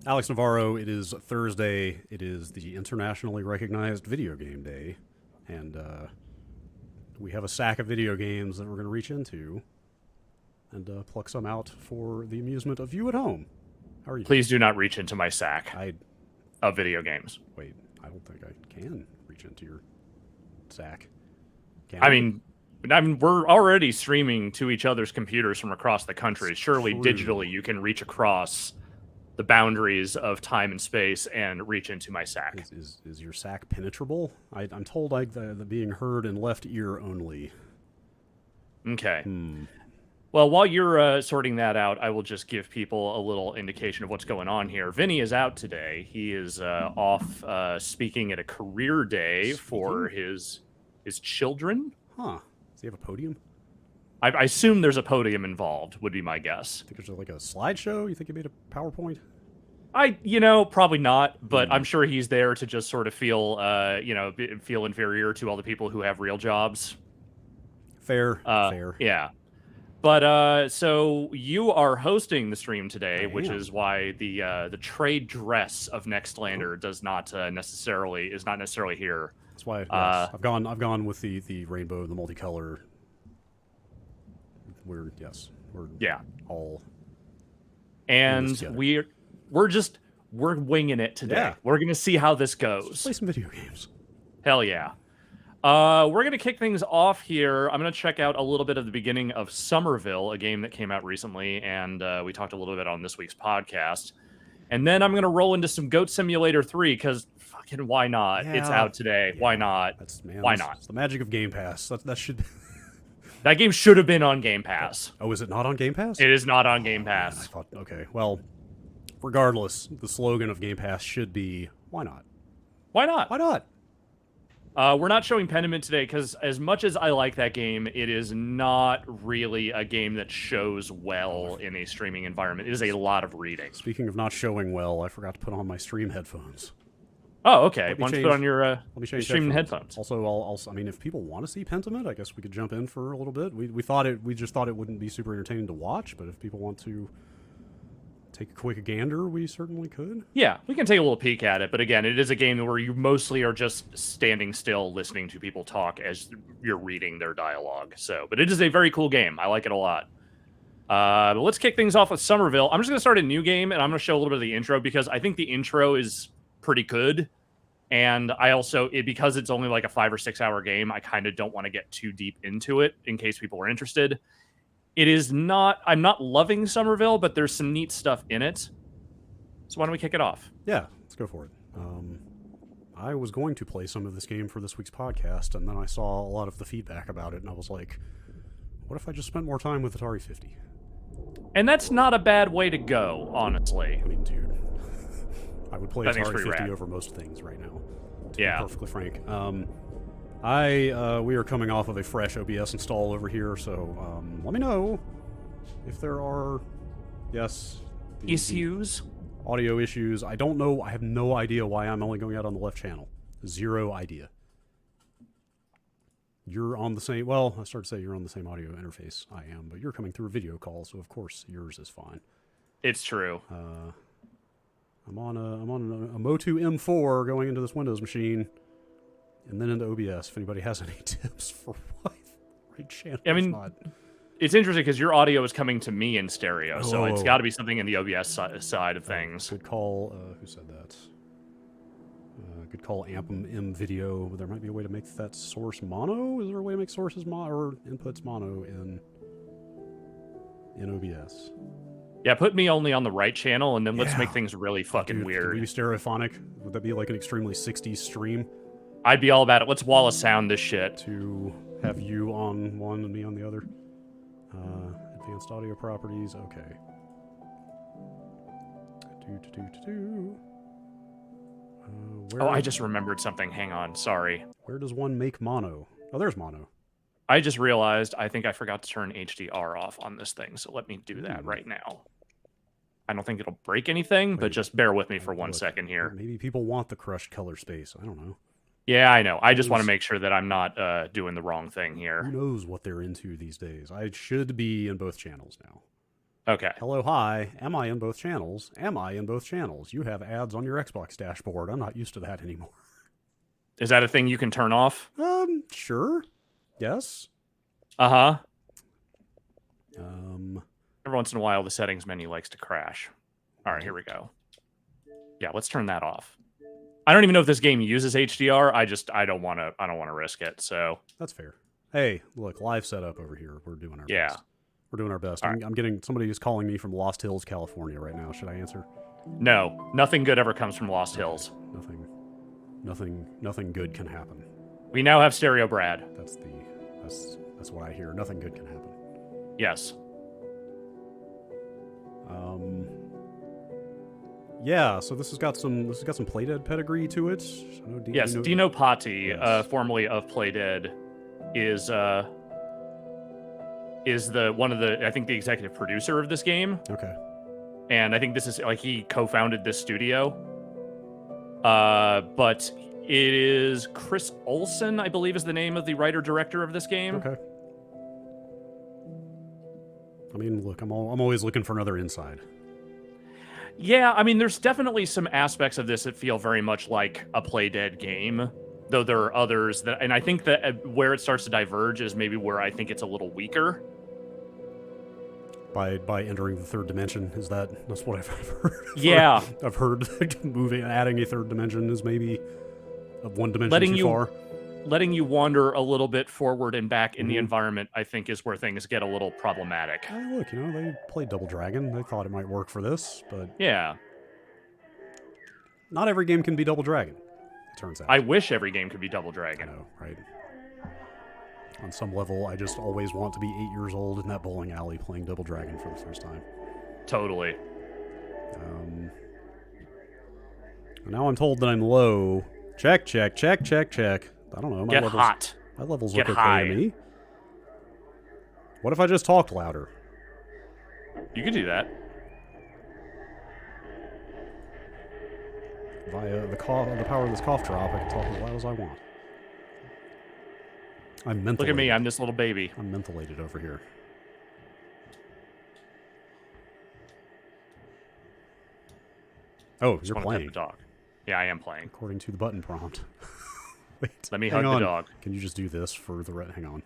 Alex Navarro, it is Thursday. It is the internationally recognized video game day. And we have a sack of video games that we're going to reach into and pluck some out for the amusement of you at home. How are you? Please do not reach into my sack I of video games. Wait, I don't think I can reach into your sack. Can I mean, we're already streaming to each other's computers from across the country. Surely, true. digitally, you can reach across the boundaries of time and space and reach into my sack. Is your sack penetrable? I'm told like the being heard in left ear only. Okay. Well, while you're sorting that out, I will just give people a little indication of what's going on here. Vinny is out today. He is off speaking at a career day for his children. Huh. Does he have a podium? I assume there's a podium involved, would be my guess. Think there's like a slideshow? You think he made a PowerPoint? Probably not, but I'm sure he's there to just sort of feel, feel inferior to all the people who have real jobs. Fair. Fair. Yeah. But so you are hosting the stream today, which is why the trade dress of Nextlander is not necessarily here. That's why I've gone with the rainbow, the multicolor. We're all, and we're winging it today. Yeah. We're gonna see how this goes. Let's play some video games. Hell yeah. We're gonna kick things off here. I'm gonna check out a little bit of the beginning of Somerville, a game that came out recently, and we talked a little bit on this week's podcast. And then I'm gonna roll into some Goat Simulator 3 because fucking why not? Yeah. It's out today. Yeah. Why not? Why not? It's the magic of Game Pass. That should. That game should have been on Game Pass. Oh, is it not on Game Pass? It is not on Game Pass. I thought, okay, well, regardless, the slogan of Game Pass should be, why not? Why not? Why not? We're not showing Pentiment today because as much as I like that game, it is not really a game that shows well in a streaming environment. It is a lot of reading. Speaking of not showing well, I forgot to put on my stream headphones. Oh, okay. Why don't you put on your streaming headphones? Also, I mean, if people want to see Pentiment, I guess we could jump in for a little bit. We just thought it wouldn't be super entertaining to watch, but if people want to take a quick gander, we certainly could. Yeah, we can take a little peek at it, but again, it is a game where you mostly are just standing still listening to people talk as you're reading their dialogue. But it is a very cool game. I like it a lot. But let's kick things off with Somerville. I'm just going to start a new game, and I'm going to show a little bit of the intro because I think the intro is pretty good. And I also, because it's only like a 5 or 6 hour game, I kind of don't want to get too deep into it in case people are interested. I'm not loving Somerville, but there's some neat stuff in it. So why don't we kick it off? Yeah, let's go for it. I was going to play some of this game for this week's podcast, and then I saw a lot of the feedback about it, and I was like, what if I just spent more time with Atari 50? And that's not a bad way to go, honestly. I mean, dude, I would play Atari 50 rad. over most things right now, to be perfectly frank. We are coming off of a fresh OBS install over here, so let me know if there are, issues, audio issues. I don't know. I have no idea why I'm only going out on the left channel. Zero idea. You're on the same. Well, I started to say you're on the same audio interface I am, but you're coming through a video call, so of course yours is fine. It's true. I'm on a Motu M4 going into this Windows machine. And then into OBS, if anybody has any tips for why the right channel is not. It's interesting because your audio is coming to me in stereo, so it's got to be something in the OBS side of things. Good call. Who said that? Good call, Ampum M video. There might be a way to make that source mono. Is there a way to make sources mono or inputs mono in OBS? Yeah, put me only on the right channel, and then let's make things really fucking weird. Could we be stereophonic? Would that be like an extremely 60s stream? I'd be all about it. Let's Wallace sound this shit. To have you on one and me on the other. Advanced audio properties. Okay. I just remembered something. Hang on. Sorry. Where does one make mono? Oh, there's mono. I just realized I think I forgot to turn HDR off on this thing, so let me do that right now. I don't think it'll break anything, but just bear with me for 1 second here. Maybe people want the crushed color space. I don't know. Yeah, I know. I just want to make sure that I'm not doing the wrong thing here. Who knows what they're into these days? I should be in both channels now. Okay. Hello, hi. Am I in both channels? Am I in both channels? You have ads on your Xbox dashboard. I'm not used to that anymore. Is that a thing you can turn off? Sure. Yes. Uh-huh. Um, Every once in a while, the settings menu likes to crash. All right, here we go. Yeah, let's turn that off. I don't even know if this game uses HDR. I don't want to risk it. So that's fair. Hey, look, live setup over here. We're doing our yeah. best. We're doing our best. All I'm getting somebody who's calling me from Lost Hills, California right now. Should I answer? No, nothing good ever comes from Lost Hills. Nothing good can happen. We now have Stereo Brad. That's what I hear. Nothing good can happen. Yes. Yeah, so this has got some Playdead pedigree to it. I know Yes, Dino Patti, yes. Formerly of Playdead, is the one of the, I think, the executive producer of this game. Okay. And I think this is like he co-founded this studio. But it is Chris Olsen, I believe, is the name of the writer-director of this game. Okay. I mean, look, I'm always looking for another inside. Yeah, I mean, there's definitely some aspects of this that feel very much like a Playdead game, though there are others that, and I think that where it starts to diverge is maybe where I think it's a little weaker. By entering the third dimension, that's what I've heard. Yeah, I've heard that adding a third dimension is maybe one dimension too far. Letting you wander a little bit forward and back in the environment, I think, is where things get a little problematic. Look, they played Double Dragon. They thought it might work for this, but yeah, not every game can be Double Dragon, it turns out. I wish every game could be Double Dragon. I know, right? On some level, I just always want to be 8 years old in that bowling alley playing Double Dragon for the first time. Totally. Now I'm told that I'm low. Check. I don't know. Get hot. My levels Get look high. okay to me. What if I just talked louder? You could do that. Via the power of this cough drop, I can talk as loud as I want. I'm mentholated. Look at me, I'm this little baby. I'm mentholated over here. Oh, you're playing. The dog. Yeah, I am playing. According to the button prompt. Wait, let me hug the dog. Can you just do this for the hang on?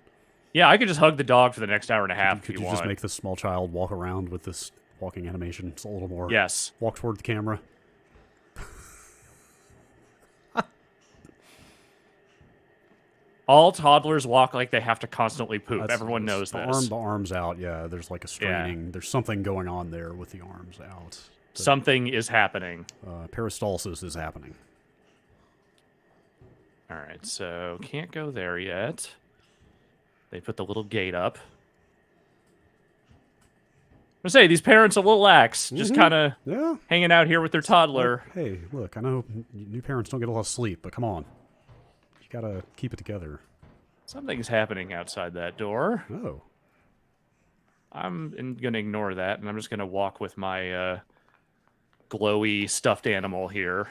Yeah, I could just hug the dog for the next hour and a half. Could you just make this small child walk around with this walking animation? It's a little more. Yes. Walk toward the camera. All toddlers walk like they have to constantly poop. Everyone knows this. The arms out. Yeah, there's like a straining. Yeah. There's something going on there with the arms out. Something is happening. Peristalsis is happening. All right, so can't go there yet. They put the little gate up. I'm gonna say, these parents are a little lax, just kind of hanging out here with their toddler. Hey, look, I know new parents don't get a lot of sleep, but come on. You gotta keep it together. Something's happening outside that door. Oh. I'm gonna ignore that, and I'm just gonna walk with my glowy stuffed animal here.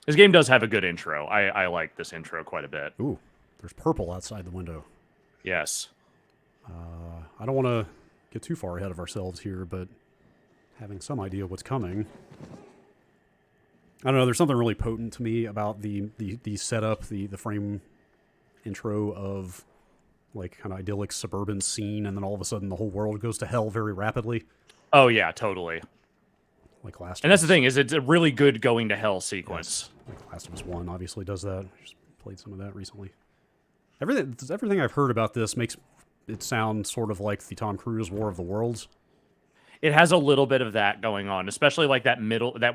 This game does have a good intro. I like this intro quite a bit. Ooh, there's purple outside the window. Yes. I don't want to get too far ahead of ourselves here, but having some idea what's coming. I don't know, there's something really potent to me about the setup, the frame intro of like kind of idyllic suburban scene, and then all of a sudden the whole world goes to hell very rapidly. Oh yeah, totally. Like and that's the thing, is it's a really good going to hell sequence. Yes. Like Last of Us 1 obviously does that. I just played some of that recently. Everything I've heard about this makes it sound sort of like the Tom Cruise War of the Worlds. It has a little bit of that going on, especially like that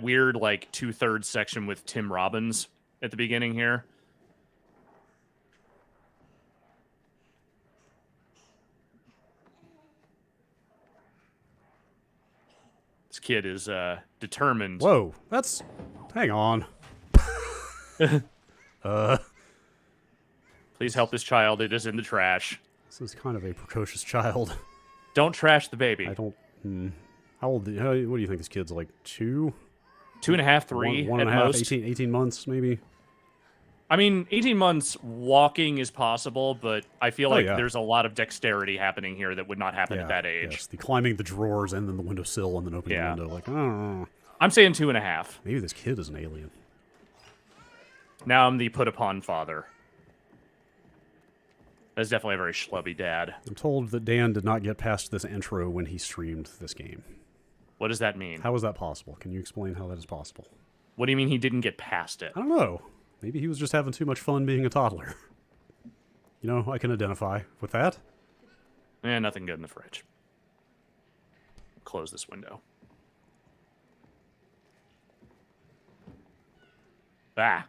weird like 2/3 section with Tim Robbins at the beginning here. This kid is determined. Whoa, hang on. Please help this child. It is in the trash. This is kind of a precocious child. Don't trash the baby. I don't. How old? What do you think this kid's like? 2? 2.5, 3 one at and a half, most. 18 months maybe. I mean, 18 months walking is possible, but I feel like yeah. there's a lot of dexterity happening here that would not happen at that age. Yes, the climbing the drawers and then the windowsill and then opening the window. Like, oh. I'm saying 2.5. Maybe this kid is an alien. Now I'm the put upon father. That's definitely a very schlubby dad. I'm told that Dan did not get past this intro when he streamed this game. What does that mean? How is that possible? Can you explain how that is possible? What do you mean he didn't get past it? I don't know. Maybe he was just having too much fun being a toddler. You know, I can identify with that. Nothing good in the fridge. Close this window. Ah.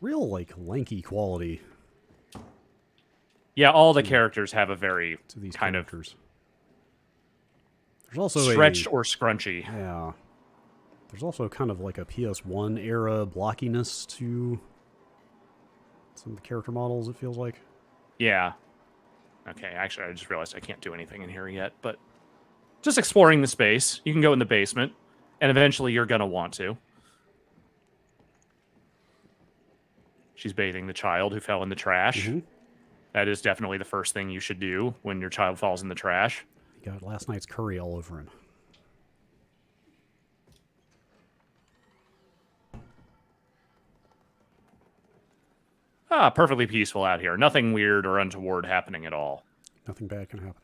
Real, like, lanky quality Yeah, all the characters have a very to these kind characters. There's also stretched or scrunchy. Yeah. There's also kind of like a PS1 era blockiness to some of the character models, it feels like. Yeah. Okay, actually, I just realized I can't do anything in here yet, but just exploring the space. You can go in the basement, and eventually you're going to want to. She's bathing the child who fell in the trash. Mm-hmm. That is definitely the first thing you should do when your child falls in the trash. He got last night's curry all over him. Perfectly peaceful out here. Nothing weird or untoward happening at all. Nothing bad can happen.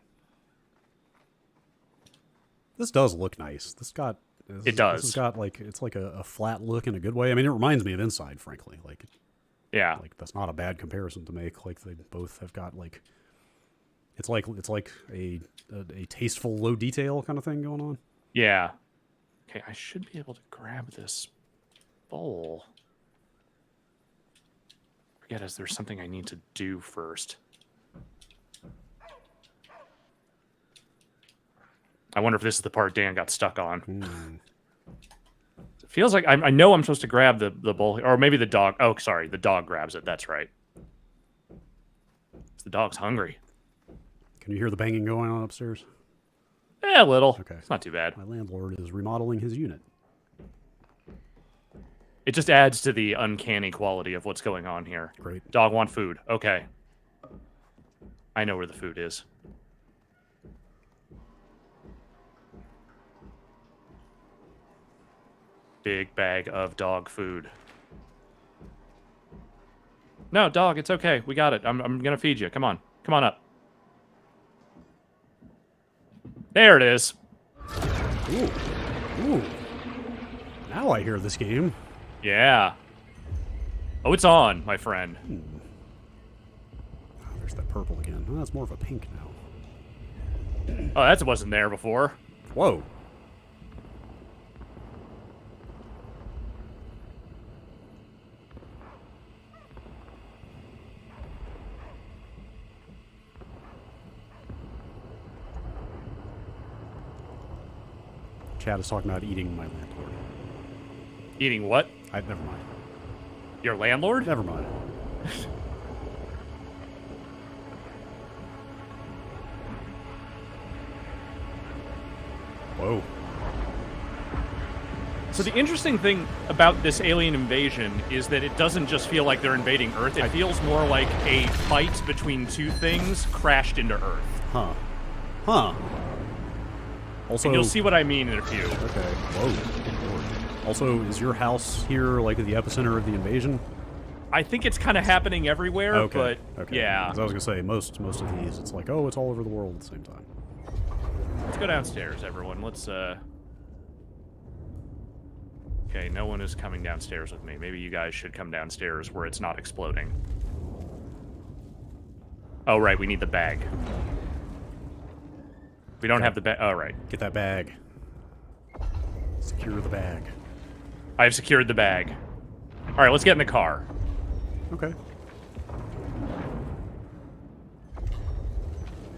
This does look nice. It does. This has got like, it's like a flat look in a good way. I mean, it reminds me of Inside, frankly. Like, yeah. Like, that's not a bad comparison to make. Like, they both have got like, it's like a tasteful low detail kind of thing going on. Yeah. Okay, I should be able to grab this bowl. Forget, is there something I need to do first? I wonder if this is the part Dan got stuck on. It feels like I know I'm supposed to grab the bowl, or maybe the dog. Oh, sorry, the dog grabs it. That's right. The dog's hungry. Can you hear the banging going on upstairs? A little. Okay. It's not too bad. My landlord is remodeling his unit. It just adds to the uncanny quality of what's going on here. Great. Dog want food. Okay. I know where the food is. Big bag of dog food. No, dog, it's okay. We got it. I'm gonna feed you. Come on. Come on up. There it is. Ooh. Ooh. Now I hear this game. Yeah. Oh, it's on, my friend. Oh, there's that purple again. Oh, that's more of a pink now. Oh, that wasn't there before. Whoa. Chad is talking about eating my landlord. Eating what? Never mind. Your landlord? Never mind. Whoa. So the interesting thing about this alien invasion is that it doesn't just feel like they're invading Earth. It feels more like a fight between two things crashed into Earth. Huh. Huh. Also, And you'll see what I mean in a few. Okay. Whoa. Also, is your house here like at the epicenter of the invasion? I think it's kind of happening everywhere, Okay. but Okay. yeah. 'Cause I was gonna say most of these, it's like, oh, it's all over the world at the same time. Let's go downstairs, everyone. Let's Okay, no one is coming downstairs with me. Maybe you guys should come downstairs where it's not exploding. Oh, right, we need the bag. We don't have the bag. Oh, right. Get that bag. Secure the bag. I have secured the bag. All right, let's get in the car. Okay.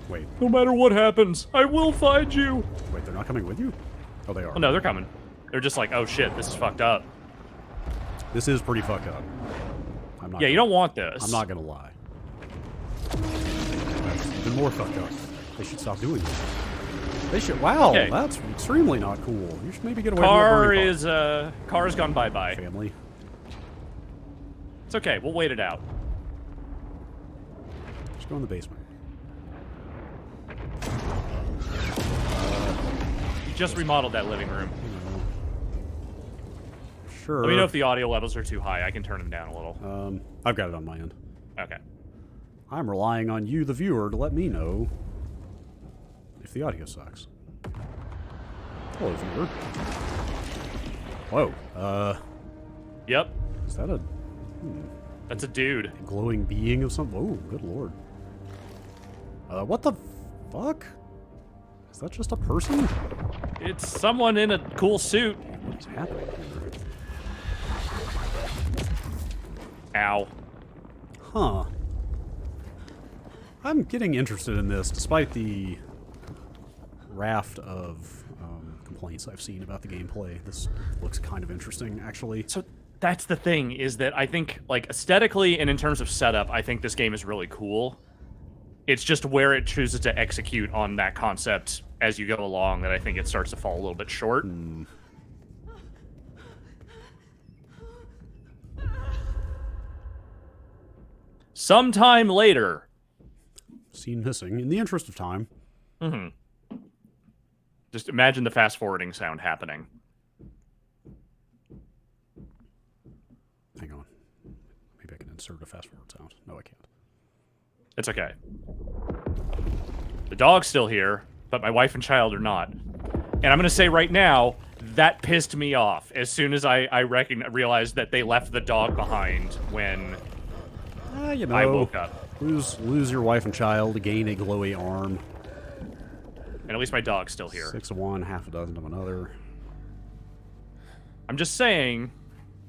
Wait. No matter what happens, I will find you. Wait, they're not coming with you? Oh, they are. Oh, no, they're coming. They're just like, oh, shit, this is fucked up. This is pretty fucked up. I'm not Yeah, you don't want this. I'm not gonna lie. That's even more fucked up. They should stop doing this. They should. Wow, Okay. that's extremely not cool. You should maybe get away Car from that is, car's gone bye-bye. family. It's okay. We'll wait it out. Just go in the basement. You just remodeled that living room. Sure. Let me know if the audio levels are too high. I can turn them down a little. I've got it on my end. Okay. I'm relying on you, the viewer, to let me know if the audio sucks. Hello, viewer. Whoa. Yep. Is that a That's a dude. glowing being of some? Oh, good lord. What the fuck? Is that just a person? It's someone in a cool suit. What is happening here? Ow. Huh. I'm getting interested in this, despite the raft of complaints I've seen about the gameplay. This looks kind of interesting, actually. So that's the thing, is that I think, like, aesthetically and in terms of setup, I think this game is really cool. It's just where it chooses to execute on that concept as you go along that I think it starts to fall a little bit short. Sometime later. Scene missing. In the interest of time. Just imagine the fast-forwarding sound happening. Hang on. Maybe I can insert a fast-forward sound. No, I can't. It's okay. The dog's still here, but my wife and child are not. And I'm going to say right now, that pissed me off as soon as I realized that they left the dog behind when You know, I woke up. Lose your wife and child, gain a glowy arm. And at least my dog's still here. 6 of one, half a dozen of another. I'm just saying,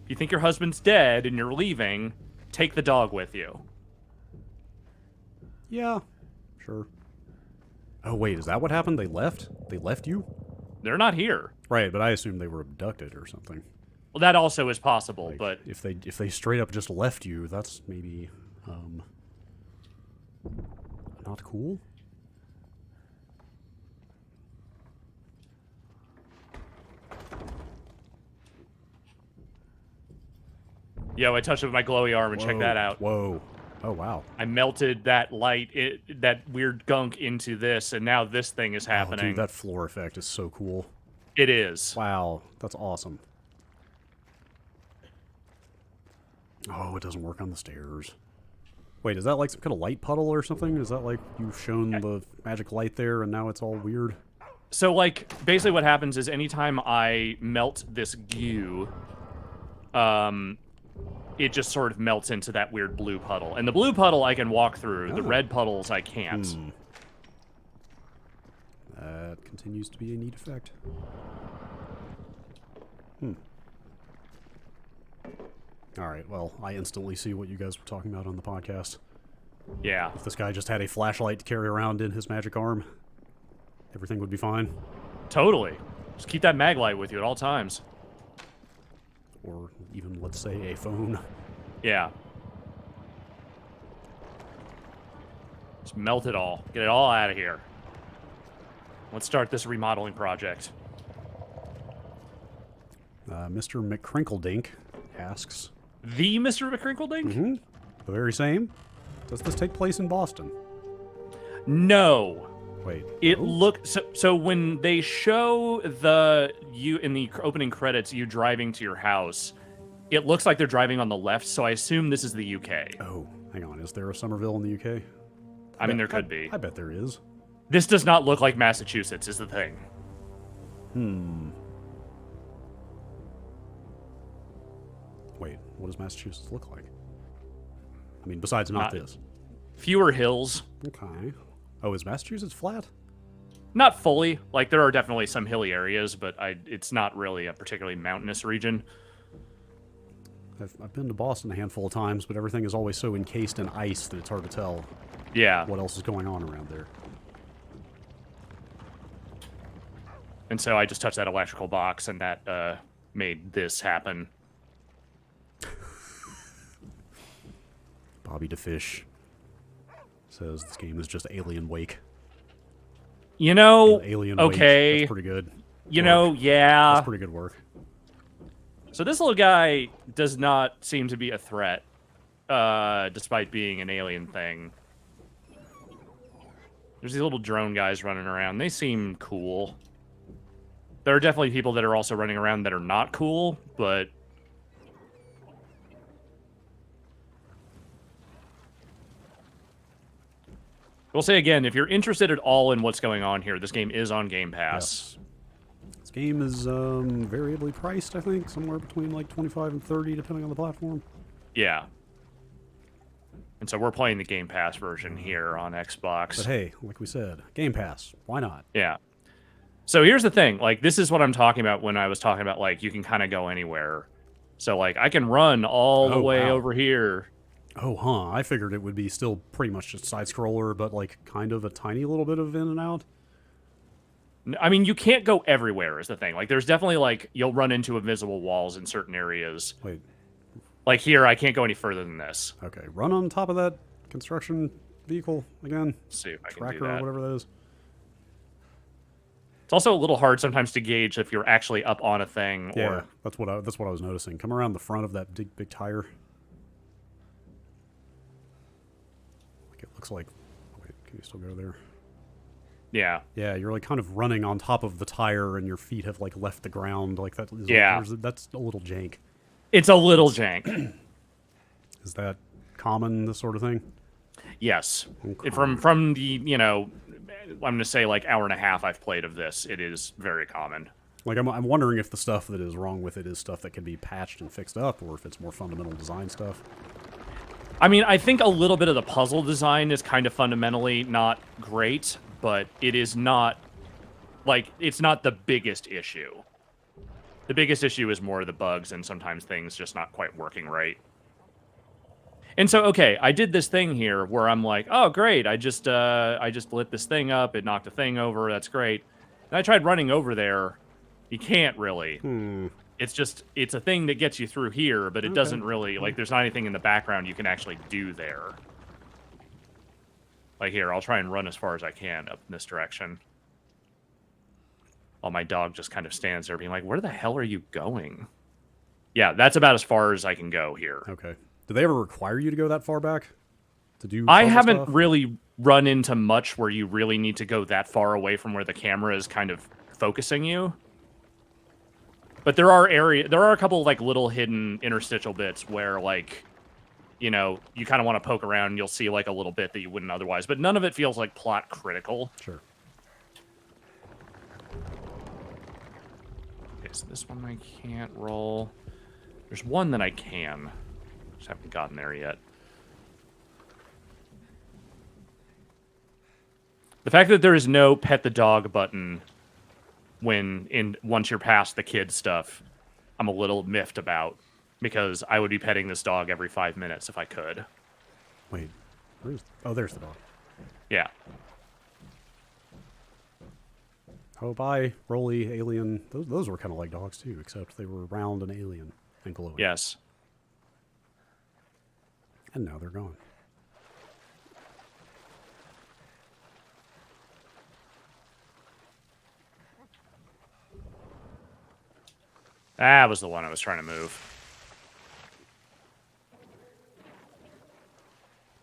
if you think your husband's dead and you're leaving, take the dog with you. Yeah, sure. Oh, wait, is that what happened? They left? They left you? They're not here. Right, but I assume they were abducted or something. Well, that also is possible, Like, but if they straight up just left you, that's maybe not cool. yo, I touched it with my glowy arm and check that out. Whoa. Oh, wow. I melted that light, that weird gunk into this, and now this thing is Oh, happening. dude, that floor effect is so cool. It is. Wow, that's awesome. Oh, it doesn't work on the stairs. Wait, is that like some kind of light puddle or something? Is that like you've shown the magic light there and now it's all weird? So, like, basically what happens is anytime I melt this goo, it just sort of melts into that weird blue puddle. And the blue puddle I can walk through. The red puddles I can't. That continues to be a neat effect. Alright, well, I instantly see what you guys were talking about on the podcast. Yeah. If this guy just had a flashlight to carry around in his magic arm, everything would be fine. Totally. Just keep that mag light with you at all times. Or even, let's say, a phone. Yeah. Just melt it all. Get it all out of here. Let's start this remodeling project. Mr. McCrinkledink asks... The Mr. McCrinkledink? The very same? Does this take place in Boston? No. Wait. It looks so when they show you in the opening credits, you driving to your house, it looks like they're driving on the left. So I assume this is the UK. Oh, hang on. Is there a Somerville in the UK? I mean, there could be. I bet there is. This does not look like Massachusetts, is the thing. Wait, what does Massachusetts look like? I mean, besides not this. Fewer hills. Okay. Oh, is Massachusetts flat? Not fully. Like, there are definitely some hilly areas, but it's not really a particularly mountainous region. I've been to Boston a handful of times, but everything is always so encased in ice that it's hard to tell Yeah. what else is going on around there. And so I just touched that electrical box, and that made this happen. Bobby DeFish says this game is just Alien Wake. You know, Alien okay. Wake. That's pretty good. You know, yeah. That's pretty good work. So this little guy does not seem to be a threat. despite being an alien thing. There's these little drone guys running around. They seem cool. There are definitely people that are also running around that are not cool, but... We'll say again, if you're interested at all in what's going on here, this game is on Game Pass. Yes. This game is variably priced, I think, somewhere between like 25 and 30, depending on the platform. Yeah. And so we're playing the Game Pass version here on Xbox. But hey, like we said, Game Pass. Why not? Yeah. So here's the thing. Like, this is what I'm talking about when I was talking about, like, you can kind of go anywhere. So, like, I can run all the way over here. Oh, huh. I figured it would be still pretty much just side-scroller, but, like, kind of a tiny little bit of in and out. I mean, you can't go everywhere is the thing. Like, there's definitely, like, you'll run into invisible walls in certain areas. Wait. Like, here, I can't go any further than this. Okay, run on top of that construction vehicle again. Let's see if I can Tracker do that. or whatever that is. It's also a little hard sometimes to gauge if you're actually up on a thing. Yeah, or... that's what I was noticing. Come around the front of that big tire. Like it looks like. Wait, can you still go there? Yeah. Yeah, you're like kind of running on top of the tire, and your feet have like left the ground. Like that. Yeah. That's a little jank. It's a little jank. Is that common? This sort of thing? Yes. Okay. From the, you know, I'm going to say like hour and a half I've played of this, it is very common. Like, I'm wondering if the stuff that is wrong with it is stuff that can be patched and fixed up, or if it's more fundamental design stuff. I mean, I think a little bit of the puzzle design is kind of fundamentally not great, but it is not, like, it's not the biggest issue. The biggest issue is more the bugs and sometimes things just not quite working right. And so, okay, I did this thing here where I'm like, oh, great, I just lit this thing up, it knocked a thing over, that's great. And I tried running over there. You can't really. It's just, it's a thing that gets you through here, but it doesn't really, like, there's not anything in the background you can actually do there. Like, here, I'll try and run as far as I can up in this direction. While my dog just kind of stands there being like, where the hell are you going? Yeah, that's about as far as I can go here. Okay. Do they ever require you to go that far back to do? I haven't stuff? really run into much where you really need to go that far away from where the camera is kind of focusing you. But there are a couple of like little hidden interstitial bits where like, you know, you kind of want to poke around and you'll see like a little bit that you wouldn't otherwise. But none of it feels like plot critical. Sure. Okay, so this one I can't roll. There's one that I can. Just haven't gotten there yet. The fact that there is no pet the dog button once you're past the kid stuff, I'm a little miffed about, because I would be petting this dog every 5 minutes if I could. Wait, there's the dog. Yeah. Oh, bye, Rolly, alien. Those were kind of like dogs too, except they were round and alien and glowing. Yes. And now they're gone. That was the one I was trying to move.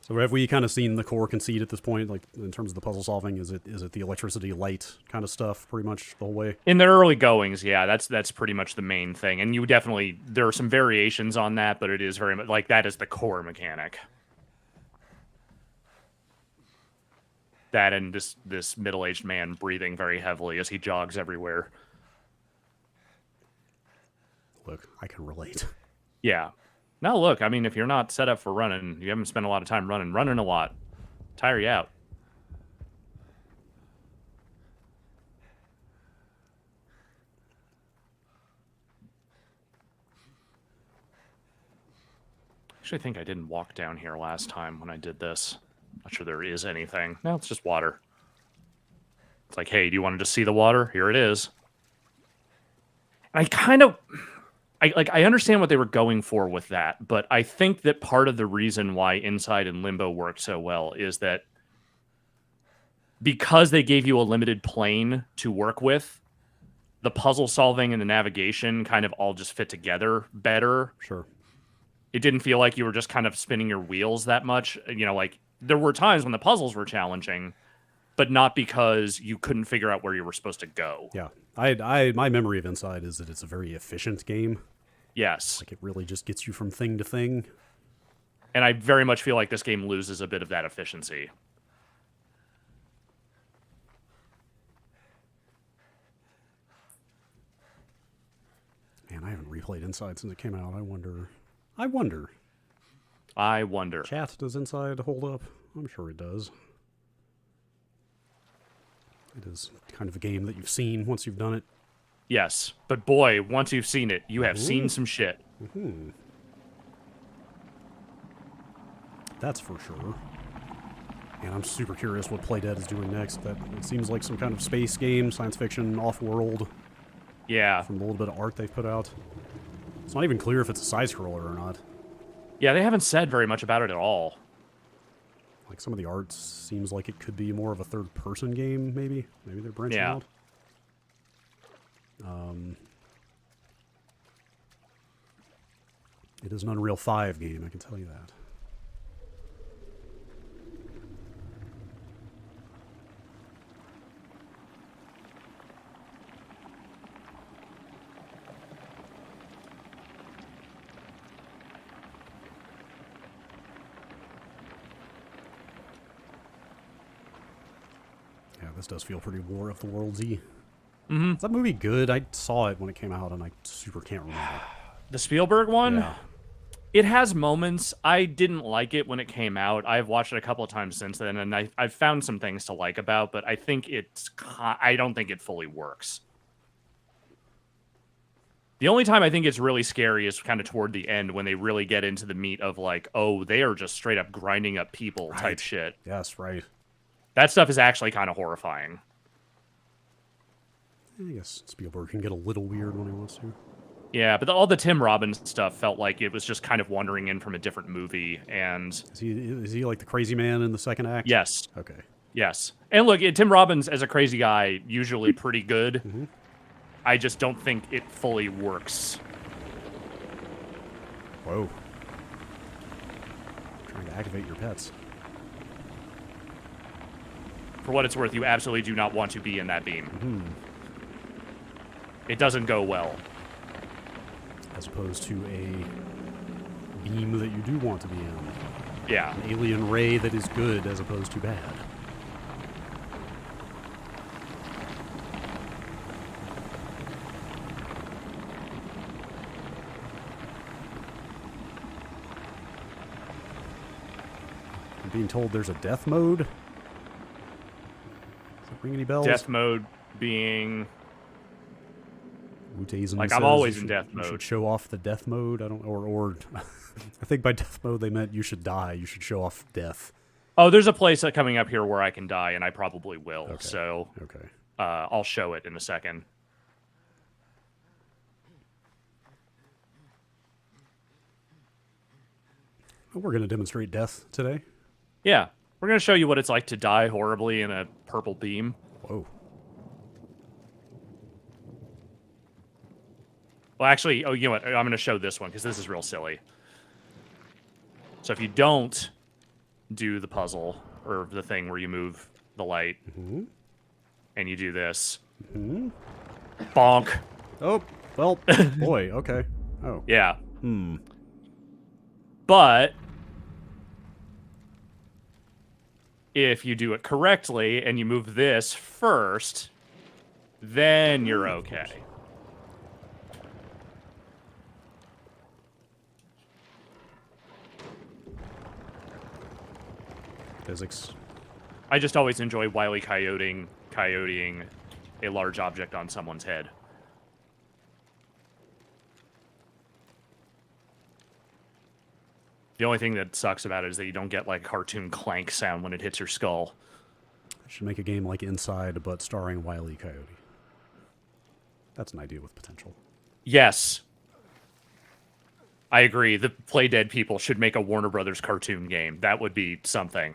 So have we kind of seen the core conceit at this point, like in terms of the puzzle solving? Is it the electricity light kind of stuff pretty much the whole way? In the early goings, yeah, that's pretty much the main thing. And you definitely, there are some variations on that, but it is very much, like, that is the core mechanic. That and this middle-aged man breathing very heavily as he jogs everywhere. Look, I can relate. Yeah. Now look, I mean, if you're not set up for running, you haven't spent a lot of time running a lot, tire you out. Actually, I think I didn't walk down here last time when I did this. Not sure there is anything. No, it's just water. It's like, hey, do you want to just see the water? Here it is. And I understand what they were going for with that, but I think that part of the reason why Inside and Limbo worked so well is that because they gave you a limited plane to work with, the puzzle solving and the navigation kind of all just fit together better. Sure. It didn't feel like you were just kind of spinning your wheels that much. You know, like there were times when the puzzles were challenging, but not because you couldn't figure out where you were supposed to go. Yeah. My memory of Inside is that it's a very efficient game. Yes. Like, it really just gets you from thing to thing. And I very much feel like this game loses a bit of that efficiency. Man, I haven't replayed Inside since it came out. I wonder. Chat, does Inside hold up? I'm sure it does. It is kind of a game that you've seen once you've done it. Yes, but boy, once you've seen it, you have seen some shit. Mm-hmm. That's for sure. And I'm super curious what Playdead is doing next. That it seems like some kind of space game, science fiction, off-world. Yeah. From the little bit of art they've put out. It's not even clear if it's a side-scroller or not. Yeah, they haven't said very much about it at all. Like, some of the art seems like it could be more of a third-person game, maybe. Maybe they're branching out. It is an Unreal 5 game, I can tell you that. Yeah, this does feel pretty War of the Worlds-y. Mm-hmm. Is that movie good? I saw it when it came out, and I super can't remember. The Spielberg one? Yeah. It has moments. I didn't like it when it came out. I've watched it a couple of times since then, and I've found some things to like about, but I think I don't think it fully works. The only time I think it's really scary is kind of toward the end when they really get into the meat of like, oh, they are just straight up grinding up people type shit. Yes, right. That stuff is actually kind of horrifying. I guess Spielberg can get a little weird when he wants to. Yeah, but all the Tim Robbins stuff felt like it was just kind of wandering in from a different movie. And is he like the crazy man in the second act? Yes. Okay. Yes. And look, Tim Robbins as a crazy guy, usually pretty good. Mm-hmm. I just don't think it fully works. Whoa. Trying to activate your pets. For what it's worth, you absolutely do not want to be in that beam. Mm-hmm. It doesn't go well. As opposed to a beam that you do want to be in. Yeah. An alien ray that is good as opposed to bad. I'm being told there's a death mode. Does that ring any bells? Death mode being... Like, I'm always in death mode. You should show off the death mode. I don't, or I think by death mode they meant you should die. You should show off death. Oh, there's a place coming up here where I can die, and I probably will. Okay. So, okay, I'll show it in a second. We're going to demonstrate death today. Yeah, we're going to show you what it's like to die horribly in a purple beam. Whoa. Well, actually, oh, you know what? I'm going to show this one because this is real silly. So if you don't do the puzzle or the thing where you move the light and you do this, bonk. Oh, well, boy, okay. Oh. Yeah. But if you do it correctly and you move this first, then you're okay. Physics. I just always enjoy Wile E. coyoting a large object on someone's head. The only thing that sucks about it is that you don't get like a cartoon clank sound when it hits your skull. I should make a game like Inside, but starring Wile E. Coyote. That's an idea with potential. Yes. I agree. The Playdead people should make a Warner Brothers cartoon game. That would be something.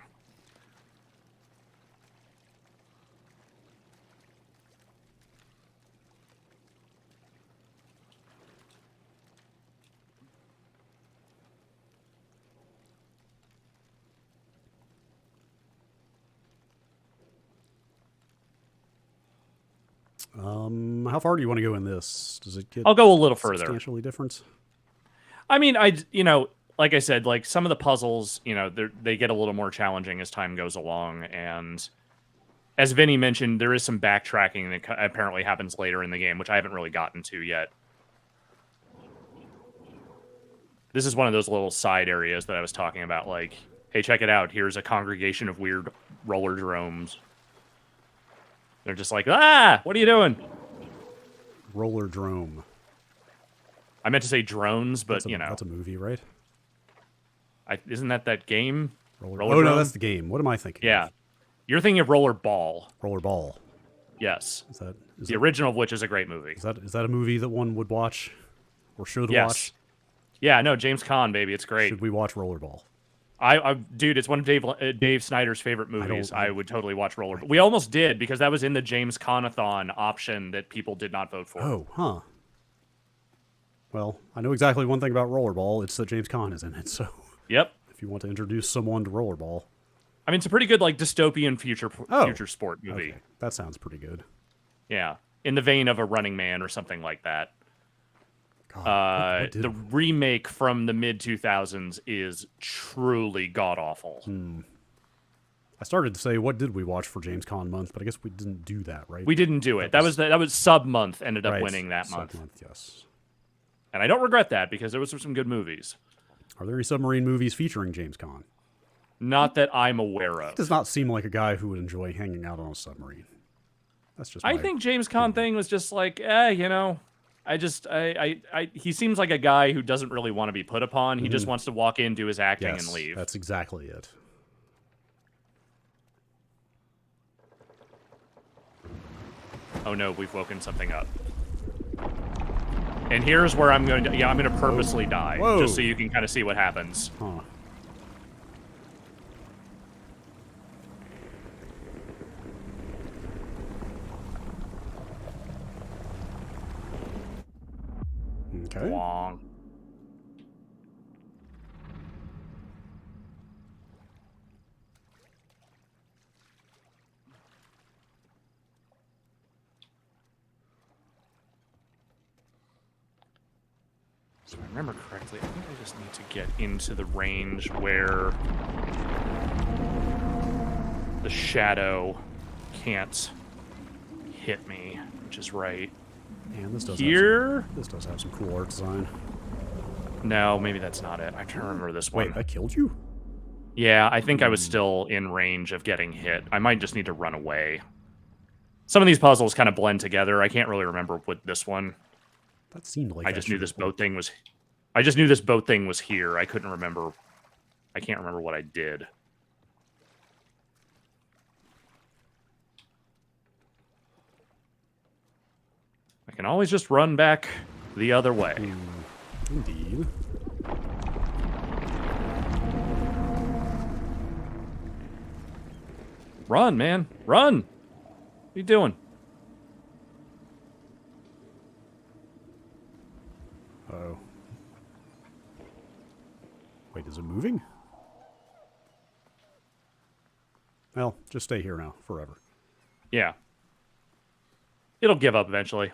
How far do you want to go in this? Does it get I'll go a little further. substantially different? I mean, like I said, like some of the puzzles, they get a little more challenging as time goes along. And as Vinny mentioned, there is some backtracking that apparently happens later in the game, which I haven't really gotten to yet. This is one of those little side areas that I was talking about. Like, hey, check it out. Here's a congregation of weird roller drones. They're just like, what are you doing? Roller drome. I meant to say drones, but, That's a movie, right? Isn't that game? Roller no, that's the game. What am I thinking? Yeah. You're thinking of Roller Ball. Roller Ball. Yes. Is that the original of which is a great movie. Is that a movie that one would watch or should watch? Yeah, no, James Caan, baby, it's great. Should we watch Rollerball? Dude, it's one of Dave Snyder's favorite movies. I would totally watch Rollerball. We almost did because that was in the James Caan-a-thon option that people did not vote for. Oh, huh. Well, I know exactly one thing about Rollerball. It's that James Caan is in it. So, yep. If you want to introduce someone to Rollerball, I mean, it's a pretty good like dystopian future sport movie. Okay. That sounds pretty good. Yeah, in the vein of a Running Man or something like that. God, the remake from the mid-2000s is truly god-awful. I started to say, what did we watch for James Caan month? But I guess we didn't do that, right? We didn't do it. That was sub-month ended up winning that month. Sub-month, yes. And I don't regret that because there was some good movies. Are there any submarine movies featuring James Caan? Not that I'm aware of. He does not seem like a guy who would enjoy hanging out on a submarine. That's just I think James Caan thing was just like, he seems like a guy who doesn't really want to be put upon. He just wants to walk in, do his acting, and leave. That's exactly it. Oh no, we've woken something up. And here's where I'm going to purposely die, just so you can kind of see what happens. Huh. Okay. Wong. So if I remember correctly, I think I just need to get into the range where the shadow can't hit me, which is right. And this does have some cool art design. No, maybe that's not it. I'm trying to remember this one. Wait, that killed you? Yeah, I think I was still in range of getting hit. I might just need to run away. Some of these puzzles kind of blend together. I can't really remember with this one. That seemed like I just knew this boat thing was. I just knew this boat thing was here. I couldn't remember. I can't remember what I did. I can always just run back the other way. Indeed. Run, man. Run! What are you doing? Uh-oh. Wait, is it moving? Well, just stay here now, forever. Yeah. It'll give up eventually.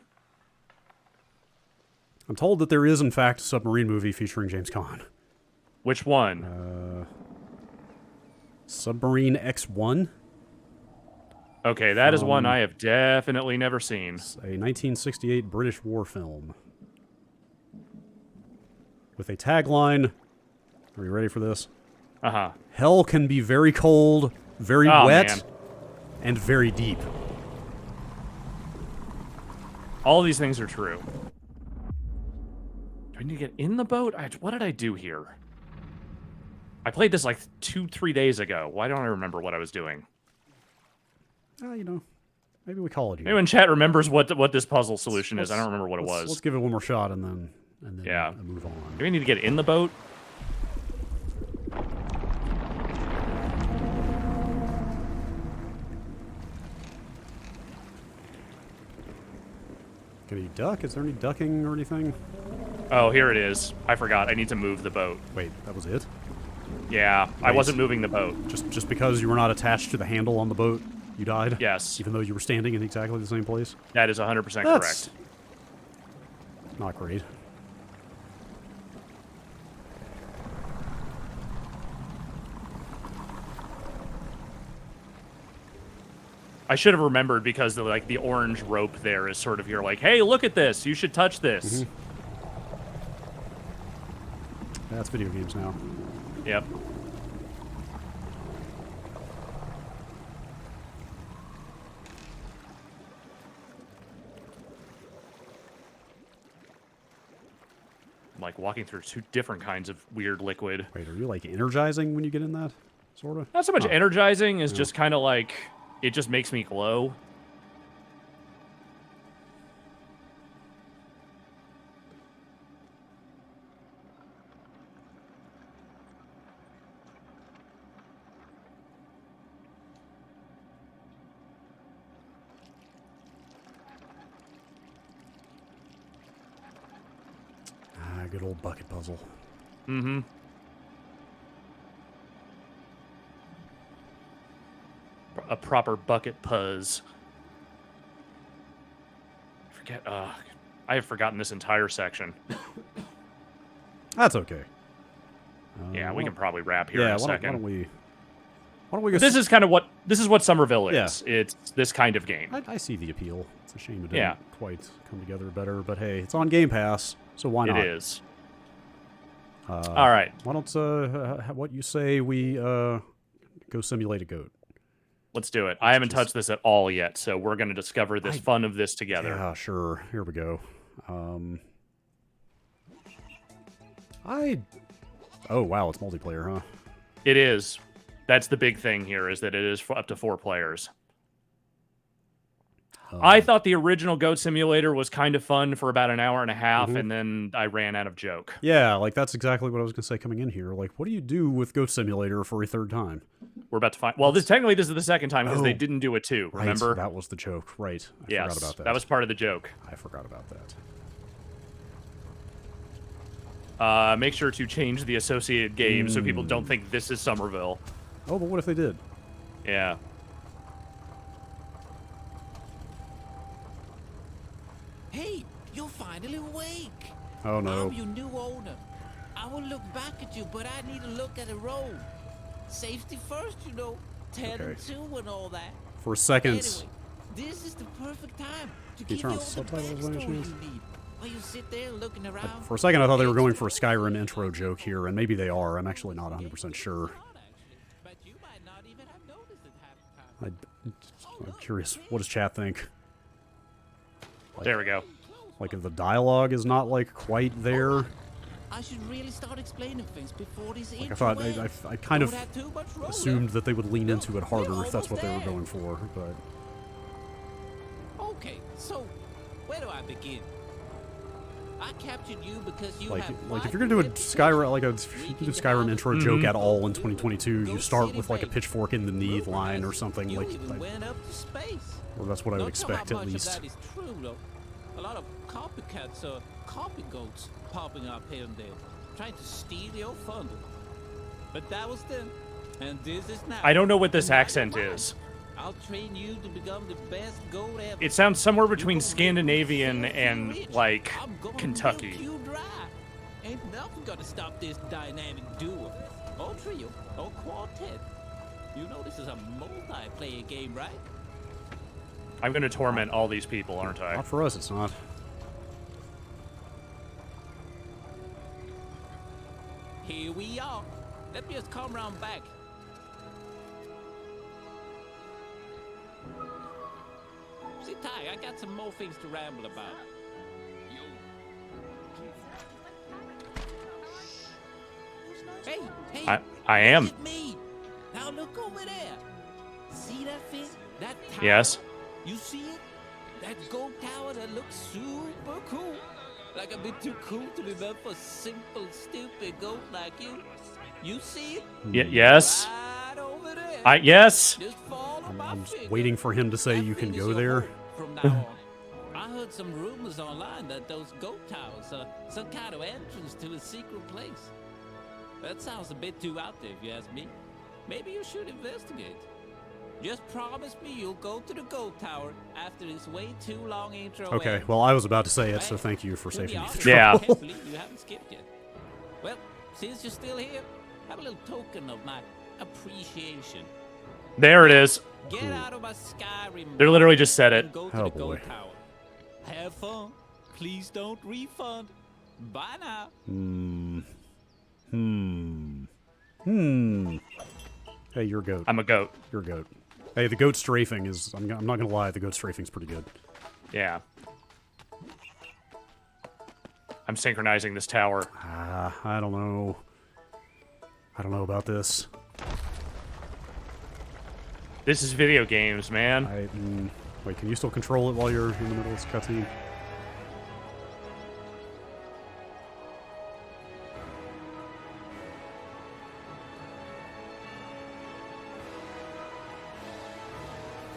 I'm told that there is, in fact, a submarine movie featuring James Caan. Which one? Submarine X1? Okay, that is one I have definitely never seen. It's a 1968 British war film. With a tagline. Are you ready for this? Uh-huh. Hell can be very cold, very wet, man. And very deep. All these things are true. Do I need to get in the boat? What did I do here? I played this like 2-3 days ago. Why don't I remember what I was doing? Maybe we call it. Maybe when chat remembers what this puzzle solution is. I don't remember what it was. Let's give it one more shot and then yeah. Move on. Do we need to get in the boat? Can he duck? Is there any ducking or anything? Oh, here it is. I forgot. I need to move the boat. Wait, that was it? Yeah, I wasn't moving the boat. Just because you were not attached to the handle on the boat, You died? Yes. Even though you were standing in exactly the same place? That is 100% That's correct. not great. I should have remembered because the orange rope there is sort of you're like, hey, look at this. You should touch this. That's video games now. Yep. I'm like walking through 2 different kinds of weird liquid. Wait, are you like energizing when you get in that? Sort of? Not so much energizing as just kind of like, it just makes me glow. Ah, good old bucket puzzle. Mm-hmm. A proper bucket puzz. I have forgotten this entire section. That's okay. Yeah, we can probably wrap here in a second. Why don't we go... This is what Somerville is. Yeah. It's this kind of game. I see the appeal. It's a shame it didn't quite come together better, but hey, it's on Game Pass, so why not? It is. All right. Why don't what you say we go simulate a goat? Let's do it. I haven't touched this at all yet, so we're going to discover this fun of this together. Yeah, sure. Here we go. Oh, wow, it's multiplayer, huh? It is. That's the big thing here, is that it is up to 4 players. I thought the original Goat Simulator was kind of fun for about an hour and a half, and then I ran out of joke. Yeah, like, that's exactly what I was going to say coming in here. Like, what do you do with Goat Simulator for a 3rd time? We're about to find... Well, this is the 2nd time, because they didn't do it too, remember? Right, that was the joke. Right. I forgot about that. That was part of the joke. I forgot about that. Make sure to change the associated game so people don't think this is Somerville. Oh, but what if they did? Yeah. Hey, you're finally awake. Oh, no. I'm your new owner. I will look back at you, but I need to look at the road. Safety first, 10 and 2 and all that. For seconds. Anyway, this is the perfect time to Can you give turn you on all the subtitles by any backstory chance? you need. While you sit there looking around. For a second, I thought they were going for a Skyrim intro joke here, and maybe they are. I'm actually not 100% sure. But you might not even have noticed it half the time. I'm curious. What does chat think? Like, there we go. Like, if the dialogue is not, like, quite there. I should really start explaining things before this Like, I thought, I kind of assumed that they would lean into it harder if that's what they were going for, but... Okay, so, where do I begin? I captured you because you like have if you're gonna do a Skyrim intro joke at all in 2022, you start with like a pitchfork in the knee line or something. Like, went up to space. Or that's what I would expect at least. That is true, though. A lot of copycats or copy goats popping up here and there, trying to steal your thunder. But that was then, and this is now. I don't know what this accent is. I'll train you to become the best goat ever. It sounds somewhere between Scandinavian and, like, Kentucky. You dry. Ain't nothing gonna stop this dynamic duo, or trio, or quartet. You know this is a multiplayer game, right? I'm gonna torment all these people, aren't I? Not for us, it's not. Here we are. Let me just come round back. Sit tight, I got some more things to ramble about. Hey, I am. Look at me. Now look over there. See that thing? That tower? Yes. You see it? That gold tower that looks super cool. Like a bit too cool to be meant for simple, stupid goat like you. You see it? Yes. Right over there. Yes. Just follow I'm my finger. waiting for him to say That you can thing is go your there. home from now on. I heard some rumors online that those goat towers are some kind of entrance to a secret place. That sounds a bit too out there if you ask me. Maybe you should investigate. Just promise me you'll go to the goat tower after this way too long intro. Okay, ends. well, I was about to say it, so Right? thank you for To be saving me honest, the Yeah. I trouble. can't believe you haven't skipped yet. Well, since you're still here, have a little token of my appreciation. There it is. Get out of my Skyrim. They literally just said it. and go to Oh, the boy. goat tower. Have fun. Please don't refund. Bye now. Hey, you're a goat. I'm a goat. You're a goat. Hey, the goat strafing is... I'm not gonna lie, the goat strafing's pretty good. Yeah. I'm synchronizing this tower. I don't know. I don't know about this. This is video games, man. Wait, can you still control it while you're in the middle of this cutscene?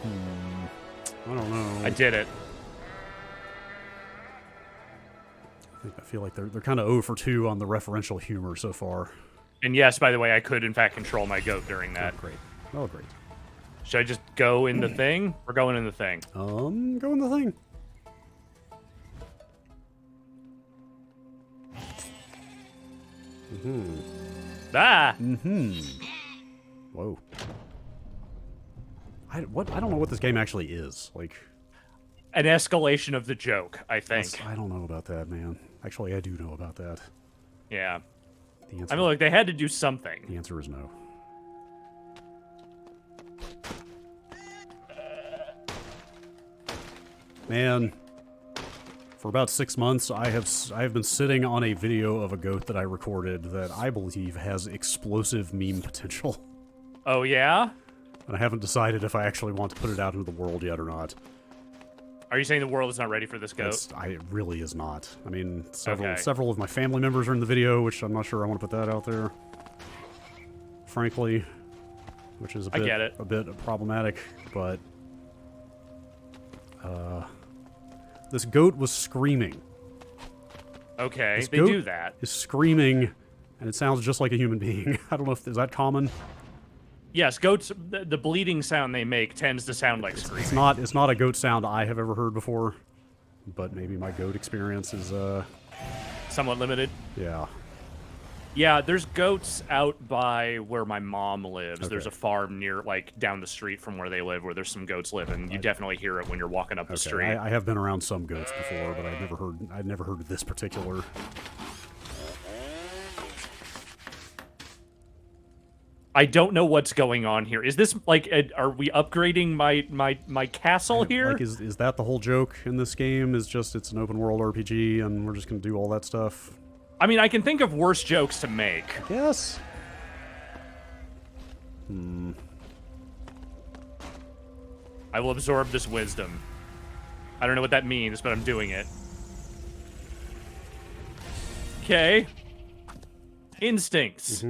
I don't know. I did it. I feel like they're kind of 0 for 2 on the referential humor so far. And yes, by the way, I could in fact control my goat during that. Oh, great. Oh, great. Should I just go in the thing? We're going in the thing. Go in the thing. Ah! Whoa. I don't know what this game actually is. Like, An escalation of the joke, I think. I don't know about that, man. Actually, I do know about that. Yeah. The answer, I mean, look, they had to do something. the answer is no. Man, for about 6 months, I have been sitting on a video of a goat that I recorded that I believe has explosive meme potential, Oh, yeah? and I haven't decided if I actually want to put it out into the world yet or not. Are you saying the world is not ready for this goat? It really is not. I mean, Okay. several of my family members are in the video, which I'm not sure I want to put that out there. Frankly, which is I get it. a bit problematic, but this goat was screaming. Okay, This they goat do that. is screaming, and it sounds just like a human being. I don't know if is that common. Yes, goats, the bleeding sound they make tends to sound like screaming. It's not a goat sound I have ever heard before, but maybe my goat experience is Somewhat limited. yeah. Yeah, there's goats out by where my mom lives. Okay. There's a farm near, like, down the street from where they live, where there's some goats living. You definitely hear it when you're walking up the Okay, street. I have been around some goats before, but I'd never heard of this particular. I don't know what's going on here. Is this like, are we upgrading my castle here? Like, is that the whole joke in this game? Is just it's an open world RPG and we're just gonna do all that stuff? I mean, I can think of worse jokes to make. Yes. I will absorb this wisdom. I don't know what that means, but I'm doing it. Okay. Instincts.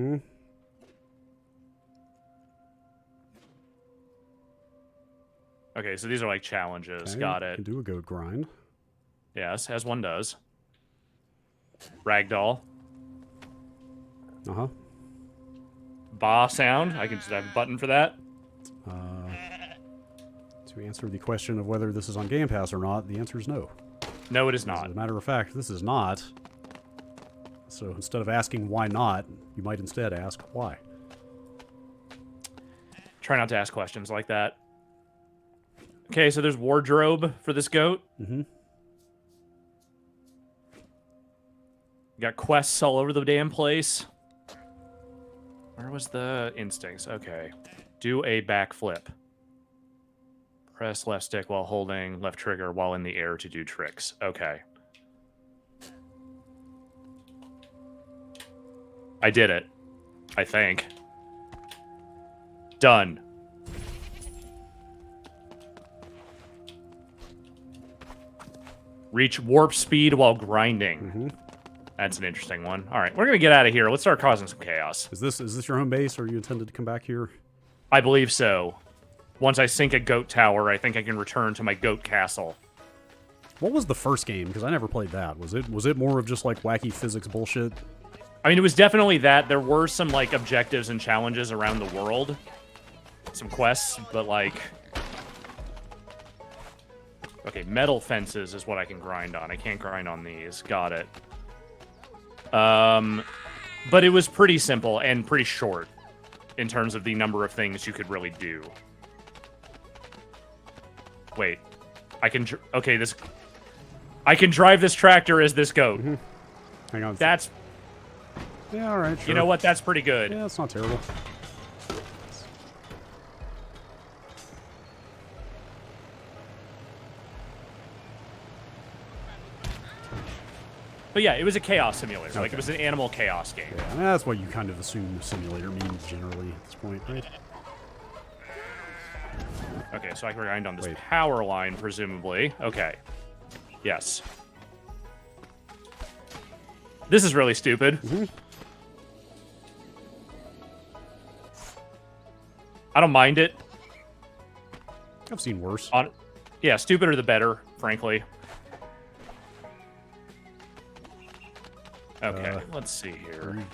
Okay, so these are like challenges. Okay, Got you it. Can do a goat grind. Yes, as one does. Ragdoll. Uh huh. Ba sound. I can just have a button for that. To answer the question of whether this is on Game Pass or not, the answer is no. No, it is As not. a matter of fact, this is not. So instead of asking why not, you might instead ask why. Try not to ask questions like that. Okay, so there's wardrobe for this goat. Got quests all over the damn place. Where was the instincts? Okay. Do a backflip. Press left stick while holding left trigger while in the air to do tricks. Okay. I did it. I think. Done. Reach warp speed while grinding. That's an interesting one. All right, we're gonna get out of here. Let's start causing some chaos. Is this your home base, or are you intended to come back here? I believe so. Once I sink a goat tower, I think I can return to my goat castle. What was the first game? Because I never played that. Was it more of just like wacky physics bullshit? I mean, it was definitely that. There were some like objectives and challenges around the world. some quests, but like... Okay, metal fences is what I can grind on. I can't grind on these. Got it. But it was pretty simple and pretty short in terms of the number of things you could really do. Wait. I can... Okay, this... I can drive this tractor as this goat. Mm-hmm. Hang on. That's... Yeah, all right, sure. You know what? That's pretty good. Yeah, it's not terrible. But yeah, it was a chaos simulator. Okay. Like, it was an animal chaos game. Yeah, that's what you kind of assume simulator means generally at this point, right? Okay, so I can grind on this Wait. power line, presumably. Okay. Yes. This is really stupid. Mm-hmm. I don't mind it. I've seen worse. Yeah, stupider the better, frankly. Okay, let's see Are here. you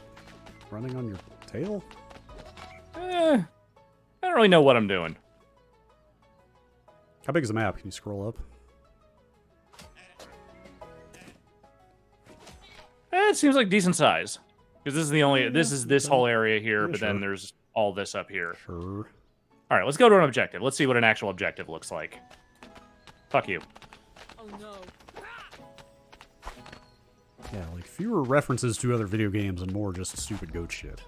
running on your tail? I don't really know what I'm doing. How big is the map? Can you scroll up? It seems like decent size. Because this is the only... This is this whole area here, Yeah, but then there's all this up here. Sure. All right, let's go to an objective. Let's see what an actual objective looks like. Fuck you. Oh no. Yeah, like fewer references to other video games and more just stupid goat shit.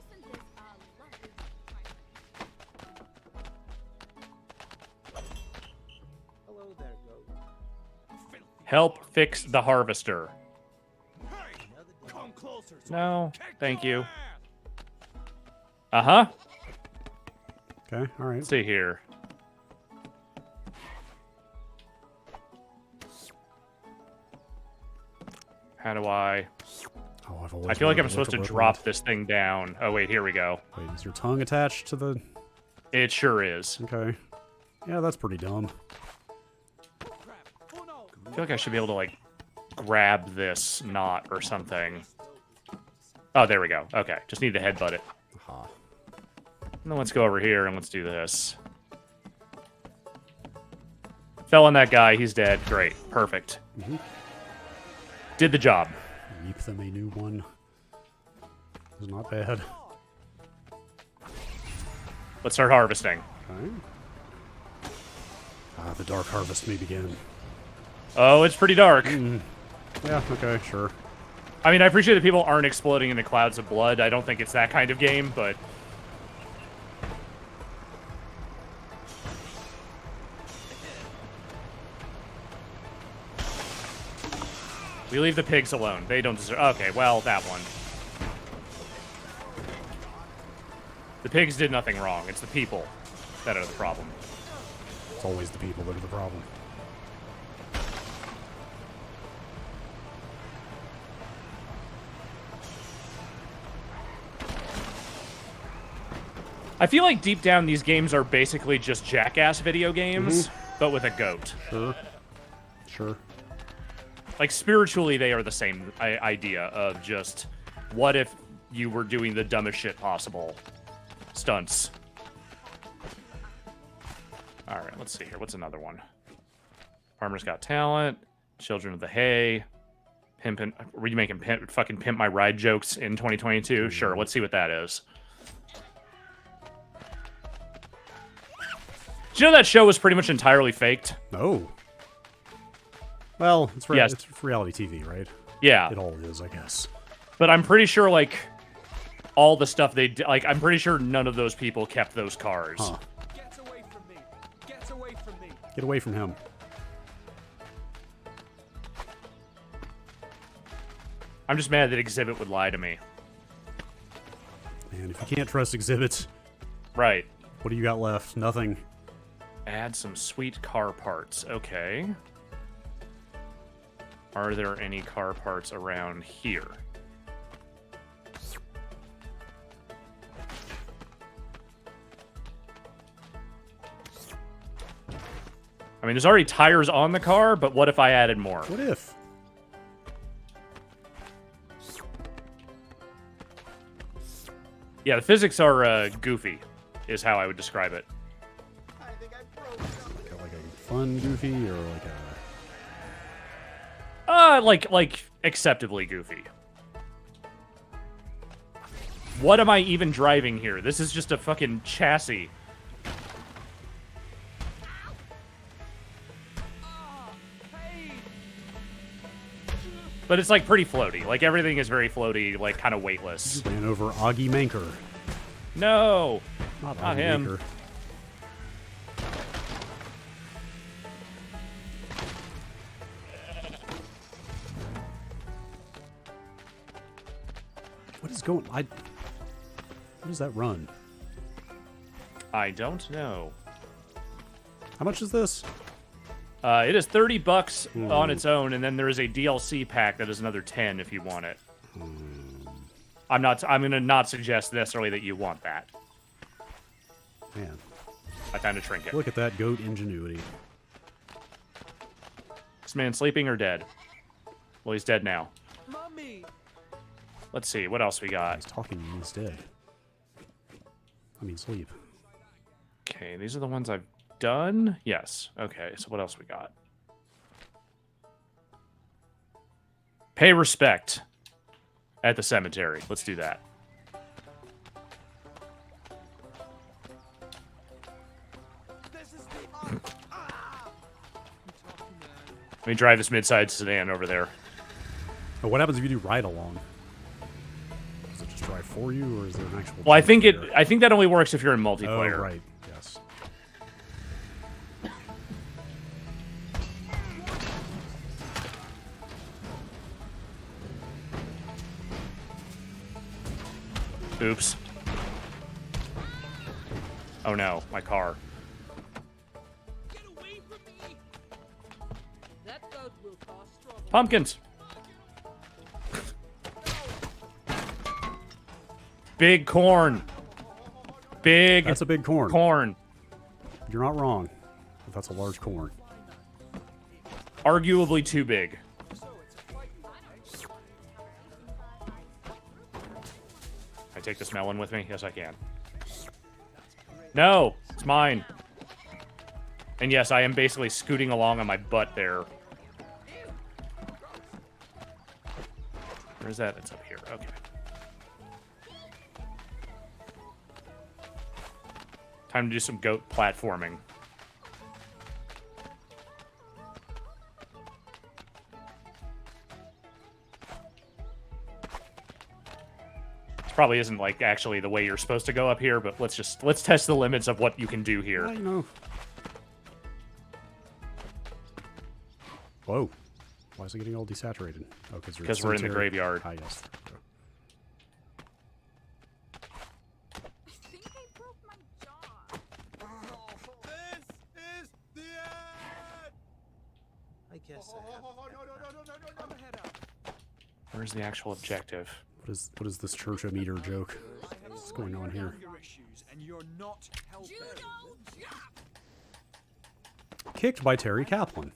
Hello there, goat. Help fix the harvester. Come closer. No, thank you. Uh-huh. Okay, all right. Let's see here. How do I... Oh, I've always I feel like wanted I'm supposed to look at drop weapons. this thing down. Oh, wait, here we go. Wait, is your tongue attached to the... It sure is. Okay. Yeah, that's pretty dumb. I feel like I should be able to, like, grab this knot or something. Oh, there we go. Okay, just need to headbutt it. Aha. And then let's go over here and let's do this. Fell on that guy. He's dead. Great. Perfect. Mm-hmm. Did the job. Reap them a new one. It's not bad. Let's start harvesting. Okay. Ah, the dark harvest may begin. Oh, it's pretty dark. Yeah, okay, sure. I mean, I appreciate that people aren't exploding into clouds of blood. I don't think it's that kind of game, but... We leave the pigs alone. They don't deserve... Okay, well, that one. The pigs did nothing wrong. It's the people that are the problem. It's always the people that are the problem. I feel like deep down these games are basically just Jackass video games, but with a goat. Sure. Sure. Like, spiritually, they are the same idea of just, what if you were doing the dumbest shit possible? Stunts. Alright, let's see here. What's another one? Farmer's Got Talent. Children of the Hay. Pimpin'... Were you making fucking Pimp My Ride jokes in 2022? Sure, let's see what that is. Did you know that show was pretty much entirely faked? No. Well, it's, Yes. it's reality TV, right? Yeah. It all is, I guess. But I'm pretty sure, like, all the stuff they did... Like, I'm pretty sure none of those people kept those cars. Huh. Get away from me. Get away from me. Get away from him. I'm just mad that Exhibit would lie to me. Man, if you can't trust exhibits, Right. what do you got left? Nothing. Add some sweet car parts. Okay. Are there any car parts around here? I mean, there's already tires on the car, but what if I added more? What if? Yeah, the physics are goofy, is how I would describe it. fun goofy or like a? Like acceptably goofy. What am I even driving here? This is just a fucking chassis. But it's like pretty floaty. Like everything is very floaty, like kind of weightless. Ran over Augie Manker. No, Not not Augie him. Manker. What is going? What does that run? I don't know. How much is this? It is $30 on its own, and then there is a DLC pack that is another 10 if you want it. I'm gonna not suggest necessarily that you want that. Man, I found a trinket. look at that goat ingenuity. This man sleeping or dead? Well, he's dead now. Mommy. Let's see, what else we got? He's talking instead. I mean, sleep. Okay, these are the ones I've done. Yes. Okay, so what else we got? Pay respect at the cemetery. Let's do that. Let me drive this mid-size sedan over there. But what happens if you do ride along? Does it just drive for you, or is there an actual? Well, I think there? I think that only works if you're in Oh, multiplayer. right. Yes. Oops. Oh no, my car. Get away from me. That goat will cause trouble. Pumpkins. Big corn. Big That's a big corn. corn. You're not wrong. But that's a large corn. Arguably too big. Can I take this melon with me? Yes, I can. No, it's mine. And yes, I am basically scooting along on my butt there. Where's that? It's up here. Okay. Time to do some goat platforming. This probably isn't like actually the way you're supposed to go up here, but let's test the limits of what you can do here. Well, you know. Whoa. Why is it getting all desaturated? Oh, Because we're in the graveyard. Ah, yes. think I broke my jaw. This is the end. I guess I have. No. Head up. Where's the actual objective? What is this church a meter joke? What's going on here? Kicked by Terry Kaplan.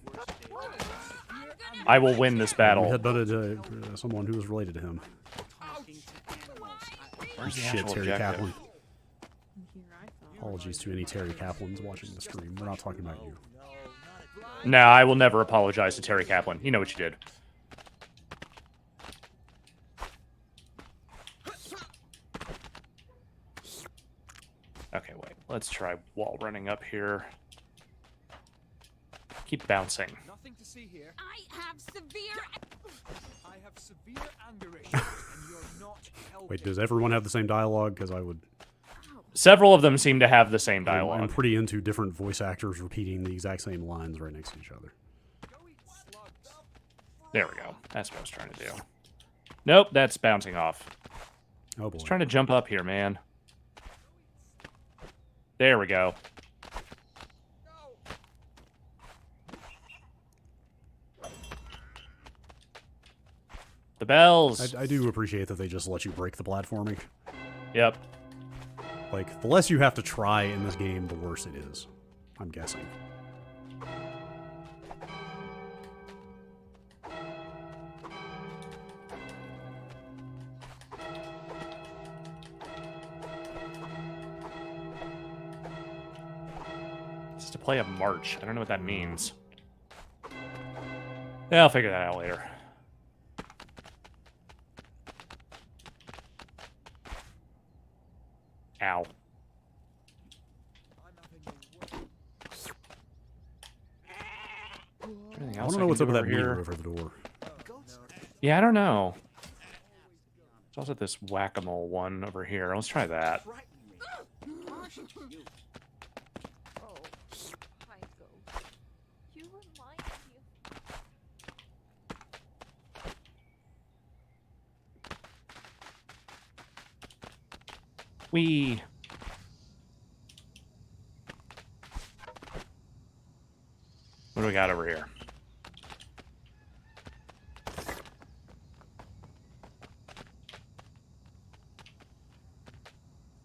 I will win this We battle. headbutted someone who was related to him. Where's the Shit, actual Terry objective? Kaplan. Apologies to any Terry Kaplans watching the stream. We're not talking about you. No, I will never apologize to Terry Kaplan. You know what you did. Okay, wait. Let's try wall running up here. Keep bouncing. Nothing to see here. I have severe. I have severe anger issues, and you're not helping. Wait, does everyone have the same dialogue? Because I would. Several of them seem to have the same I'm dialogue. pretty into different voice actors repeating the exact same lines right next to each other. There we go. That's what I was trying to do. Nope, that's bouncing off. Oh boy. Just trying to jump up here, man. There we go. The bells. I do appreciate that they just let you break the platforming. Yep. Like, the less you have to try in this game, the worse it is. I'm guessing. to play a march. I don't know what that means. Yeah, I'll figure that out later. Ow. Anything I else don't know what's up can with do that over meter here? over the door. Yeah, I don't know. There's also this whack-a-mole one over here. Let's try that. Oh, hi, Ghost. You remind me of... Whee! What do we got over here?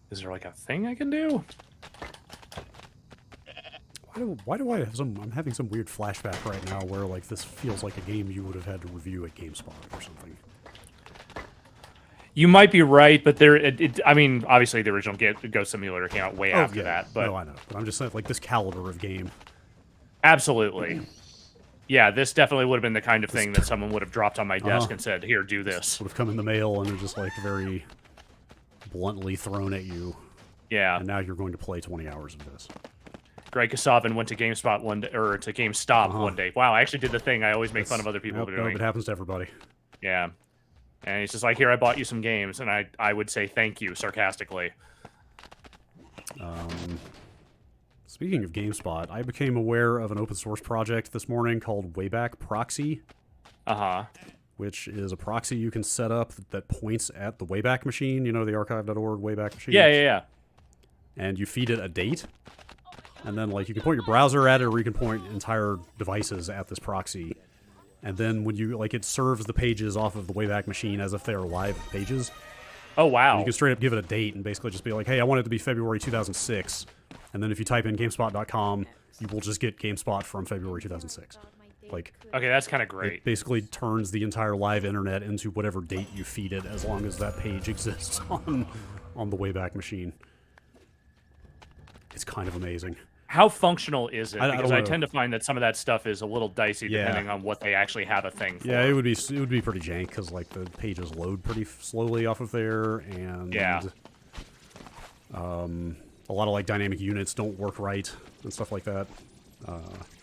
Is there like a thing I can do? Why do I have some? I'm having some weird flashback right now where like this feels like a game you would have had to review at GameSpot or something. You might be right, but I mean, obviously the original Ghost Simulator came out way after yeah. that. But No, I know. But I'm just saying, like this caliber of game. absolutely, yeah, this definitely would have been the kind of thing that someone would have dropped on my desk and said, "Here, do this." Would have come in the mail and just like very bluntly thrown at you. Yeah. And now you're going to play 20 hours of this. Greg Kasavin went to GameSpot one day, or to GameStop one day. Wow, I actually did the thing I always make fun of other people Yep, doing. it happens to everybody. Yeah. And he's just like, here, I bought you some games. And I would say thank you, sarcastically. Speaking of GameSpot, I became aware of an open source project this morning called Wayback Proxy, Uh-huh. which is a proxy you can set up that points at the Wayback Machine, you know, the archive.org Wayback Machine. Yeah. And you feed it a date. And then, like, you can point your browser at it, or you can point entire devices at this proxy. And then when you, like, it serves the pages off of the Wayback Machine as if they're live pages. Oh, wow. And you can straight up give it a date and basically just be like, hey, I want it to be February 2006. And then if you type in GameSpot.com, you will just get GameSpot from February 2006. Like, Okay, that's kind of great. it basically turns the entire live internet into whatever date you feed it, as long as that page exists on the Wayback Machine. It's kind of amazing. How functional is it? I Because don't I know. tend to find that some of that stuff is a little dicey Yeah. depending on what they actually have a thing for. Yeah, it would be pretty jank because like the pages load pretty slowly off of there, and Yeah. A lot of like dynamic units don't work right and stuff like that,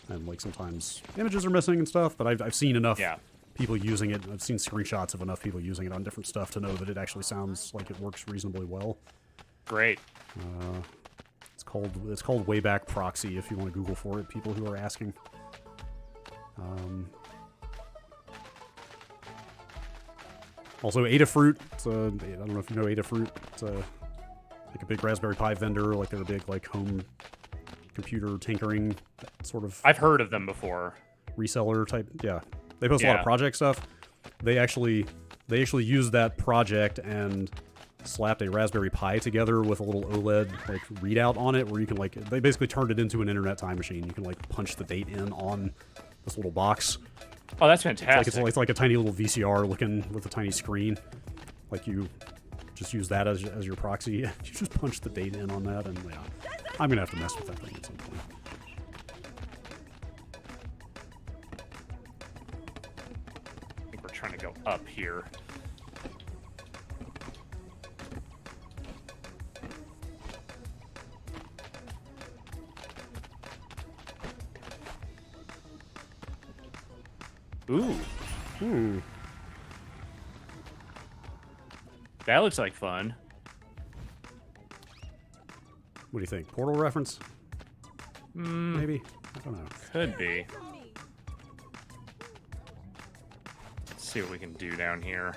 and like sometimes images are missing and stuff. But I've seen enough people using it. I've seen screenshots of enough people using it on different stuff to know that it actually sounds like it works reasonably well. Great. It's called Wayback Proxy if you want to Google for it. People who are asking. Also, Adafruit. I don't know if you know Adafruit. It's like a big Raspberry Pi vendor. Like they're a big like home computer tinkering sort of I've heard of them before. reseller type. Yeah, they post a lot of project stuff. They actually used that project and slapped a Raspberry Pi together with a little OLED like readout on it, where you can like they basically turned it into an internet time machine. You can like punch the date in on this little box. Oh, that's fantastic. It's like a tiny little VCR looking with a tiny screen. Like you just use that as your proxy. You just punch the date in on that, and yeah, I'm gonna have to mess with that thing at some point. I think we're trying to go up here. Ooh. That looks like fun. What do you think? Portal reference? Maybe. I don't know. Could be. Let's see what we can do down here.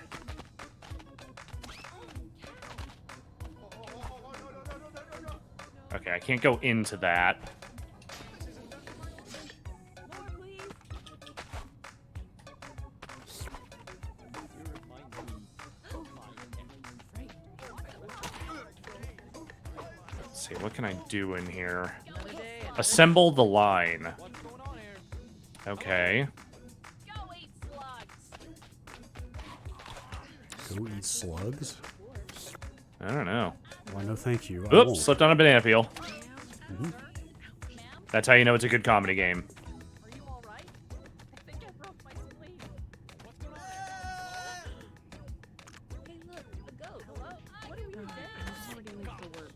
Okay, I can't go into that. Let's see, what can I do in here? Assemble the line. Okay. Go eat slugs. Go eat slugs? I don't know. Why, no thank you. I Oops, won't. slipped on a banana peel. That's how you know it's a good comedy game. Are you alright? I think I broke my spleen. Hey, look, a goat. Hello? What are you doing? I'm already late for work.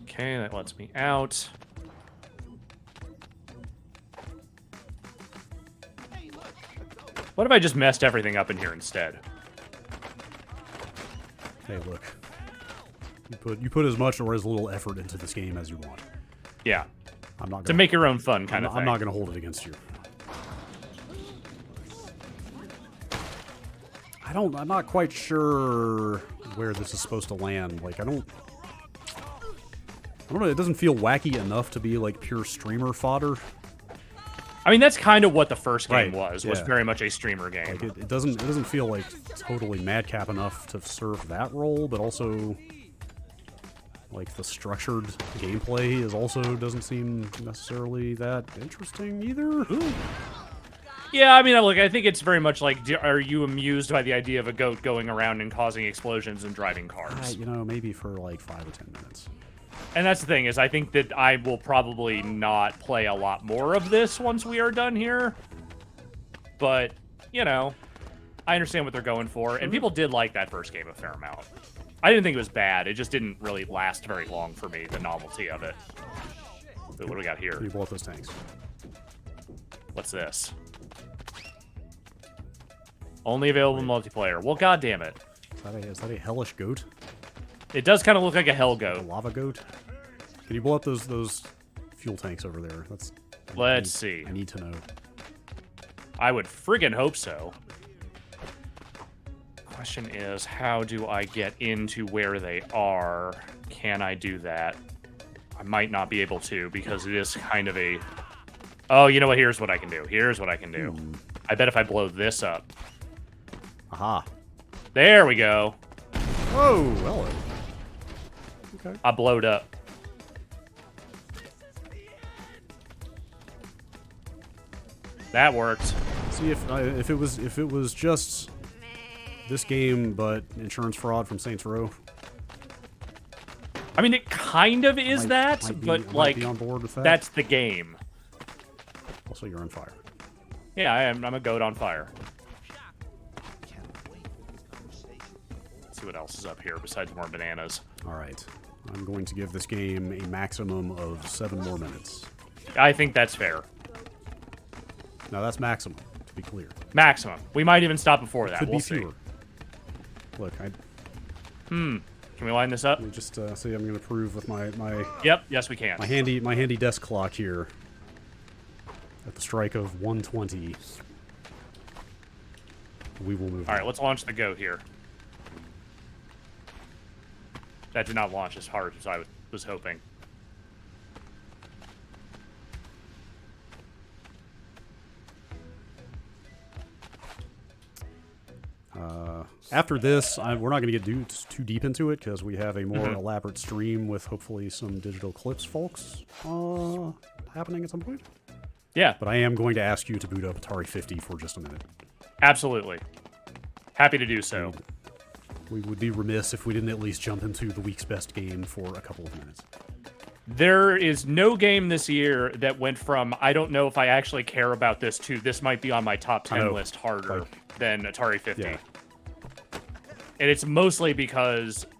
Okay, that lets me out. What if I just messed everything up in here instead? Hey, look. You put as much or as little effort into this game as you want. Yeah. I'm not To gonna, make your own fun kind of thing. I'm not going to hold it against you. I'm not quite sure where this is supposed to land. Like, I don't know, it doesn't feel wacky enough to be like pure streamer fodder. I mean, that's kind of what the first game Right, was yeah. very much a streamer game. Like it doesn't feel like totally madcap enough to serve that role, but also like the structured gameplay is also doesn't seem necessarily that interesting either. Yeah, I mean, look, I think it's very much like, are you amused by the idea of a goat going around and causing explosions and driving cars? You know, maybe for like 5 or 10 minutes. And that's the thing, is I think that I will probably not play a lot more of this once we are done here. But, you know, I understand what they're going for. And people did like that first game a fair amount. I didn't think it was bad. It just didn't really last very long for me, the novelty of it. But what do we got here? You blow up those tanks. What's this? Only available in multiplayer. Well, goddammit. Is that a hellish goat? It does kind of look like a hell A goat. lava goat? Can you blow up those fuel tanks over there? Let's see. I need to know. I would friggin' hope so. Question is, how do I get into where they are? Can I do that? I might not be able to, because it is kind of a... Oh, you know what? Here's what I can do. Here's what I can do. I bet if I blow this up. Aha. There we go. Whoa, hello. Okay. I blowed up. That worked. See if it was just this game but insurance fraud from Saints Row. I mean, it kind of is but like, be on board with that. that's the game. Also, you're on fire. Yeah, I'm a goat on fire. Let's see what else is up here besides more bananas. All right. I'm going to give this game a maximum of 7 more minutes. I think that's fair. Now that's maximum, to be clear. Maximum. We might even stop before that. Could We'll be see. fewer. Look, Can we line this up? let me just see. I'm going to prove with my Yep. Yes, we can. handy desk clock here. At the strike of 1:20, we will move. All right, let's launch the goat here. That did not launch as hard as I was hoping. After this, we're not going to get too deep into it because we have a more elaborate stream with hopefully some digital clips, folks, happening at some point. Yeah, But I am going to ask you to boot up Atari 50 for just a minute. absolutely. Happy to do so. We would be remiss if we didn't at least jump into the week's best game for a couple of minutes. There is no game this year that went from, I don't know if I actually care about this, to this might be on my top 10 list harder than Atari 50. Yeah. And it's mostly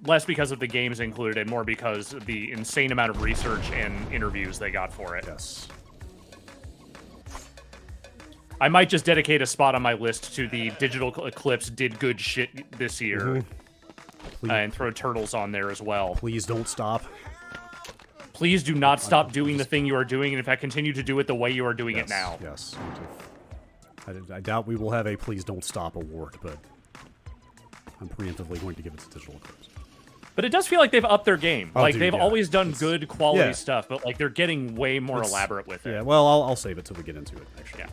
less because of the games included and more because of the insane amount of research and interviews they got for it. Yes. I might just dedicate a spot on my list to the Digital Eclipse did good shit this year. And throw Turtles on there as well. Please don't stop. Please do not stop doing the thing you are doing, and in fact, continue to do it the way you are doing it now. Yes. I doubt we will have a Please Don't Stop award, but I'm preemptively going to give it to Digital Eclipse. But it does feel like they've upped their game. Oh, Like, dude, they've yeah. always done good quality yeah. stuff, but like they're getting way more elaborate with it. Yeah, well, I'll save it till we get into it, actually. Yeah.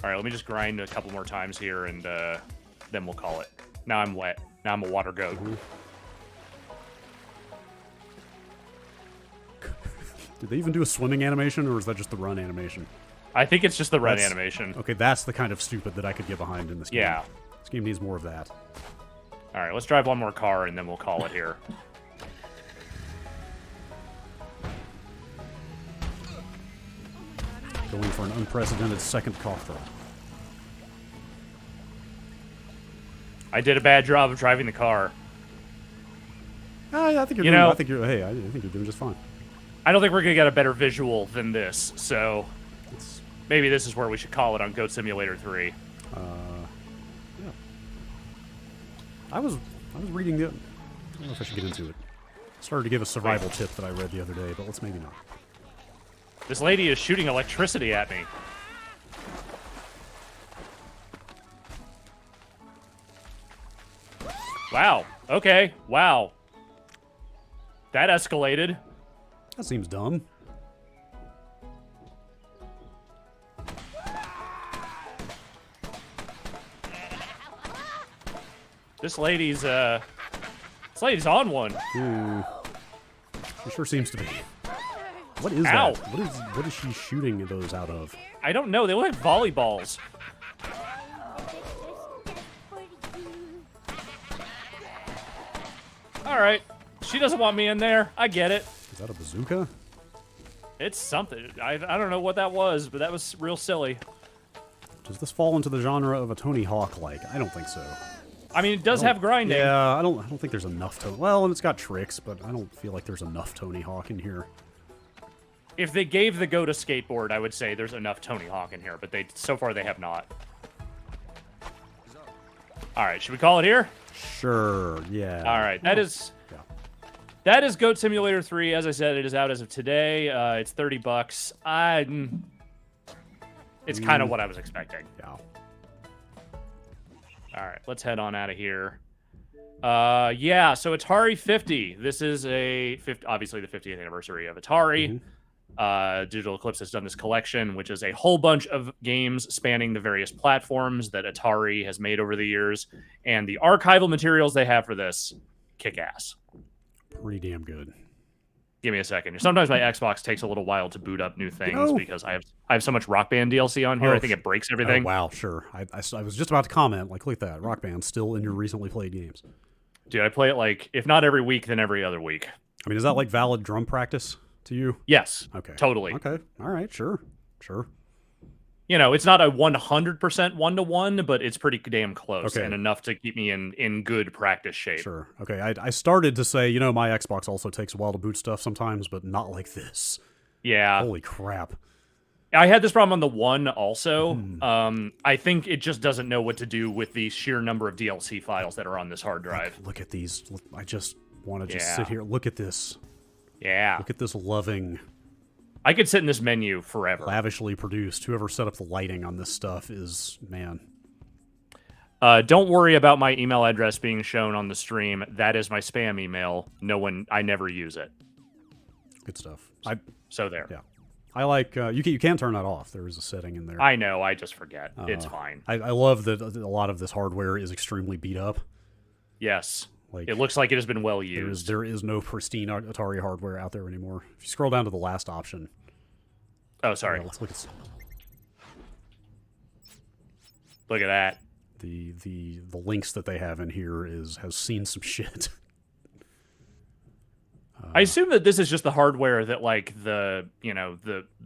All right, let me just grind a couple more times here, and then we'll call it. Now I'm wet. Now I'm a water goat. Did they even do a swimming animation, or is that just the run animation? I think it's just the red That's- animation. Okay, that's the kind of stupid that I could get behind in this game. Yeah. This game needs more of that. All right, let's drive one more car, and then we'll call it here. Going for an unprecedented second cough drop. I did a bad job of driving the car. I think you're. You doing, know- I think you're. Hey, I think you're doing just fine. I don't think we're gonna get a better visual than this, so It's, maybe this is where we should call it on Goat Simulator 3. yeah. I was reading the. I don't know if I should get into it. Started to give a survival tip that I read the other day, but let's maybe not. This lady is shooting electricity at me. Wow. Okay. Wow. That escalated. That seems dumb. This lady's on one. She sure seems to be. What is Ow. that? What is she shooting those out of? I don't know. They look like volleyballs. All right. She doesn't want me in there. I get it. Is that a bazooka? It's something. I don't know what that was, but that was real silly. Does this fall into the genre of a Tony Hawk like? I don't think so. I mean, it does have grinding. Yeah, I don't think there's enough Tony. Well, and it's got tricks, but I don't feel like there's enough Tony Hawk in here. If they gave the Go to skateboard, I would say there's enough Tony Hawk in here, but so far they have not. All right, should we call it here? Sure. Yeah. All right, that is Yeah. that is Goat Simulator 3. As I said, it is out as of today. It's $30. It's kind of what I was expecting. Yeah. All right, let's head on out of here. Yeah, so Atari 50. This is obviously the 50th anniversary of Atari. Digital Eclipse has done this collection, which is a whole bunch of games spanning the various platforms that Atari has made over the years. And the archival materials they have for this, kick ass. Pretty damn good. Give me a second. Sometimes my Xbox takes a little while to boot up new things No. because I have so much Rock Band DLC on here. Oh, I think it breaks Oh, everything. wow, sure. I was just about to comment, like, look at that. Rock Band still in your recently played games. Dude, I play it like, if not every week, then every other week. I mean, is that like valid drum practice to you? Yes. Okay. Totally. Okay. All right. Sure. You know, it's not a 100% one-to-one, but it's pretty damn close Okay. and enough to keep me in good practice shape. Sure. Okay. I started to say, my Xbox also takes a while to boot stuff sometimes, but not like this. Yeah. Holy crap. I had this problem on the One also. Hmm. I think it just doesn't know what to do with the sheer number of DLC files that are on this hard drive. Look at these. I just want to just Yeah. sit here. Look at this. Yeah. Look at this loving, I could sit in this menu forever. lavishly produced. Whoever set up the lighting on this stuff is, man. Don't worry about my email address being shown on the stream. That is my spam email. I never use it. Good stuff. So there. Yeah. I like, you can turn that off. There is a setting in there. I know. I just forget. It's fine. I love that a lot of this hardware is extremely beat up. Yes. Like, It looks like it has been well used. there is no pristine Atari hardware out there anymore. If you scroll down to the last option. Oh, sorry. Let's look at Look at that. the links that they have in here has seen some shit. I assume that this is just the hardware that like the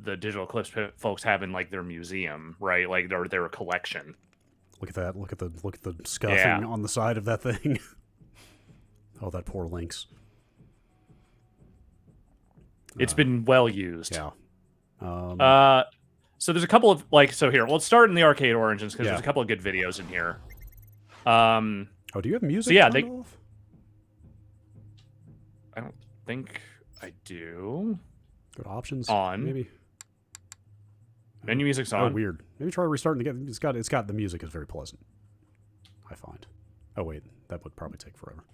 Digital Eclipse folks have in like their museum, right? Like their collection. Look at that. Look at the scuffing Yeah. on the side of that thing. Oh, that poor Lynx. It's been well used. Yeah. So there's a couple of here. Let's start in the arcade origins because Yeah. there's a couple of good videos in here. Oh, do you have music? yeah, turned off? I don't think I do. Go to options. On. Maybe. Menu music's Oh, on. weird. Maybe try restarting the game. It's got the music is very pleasant. I find. Oh wait, that would probably take forever.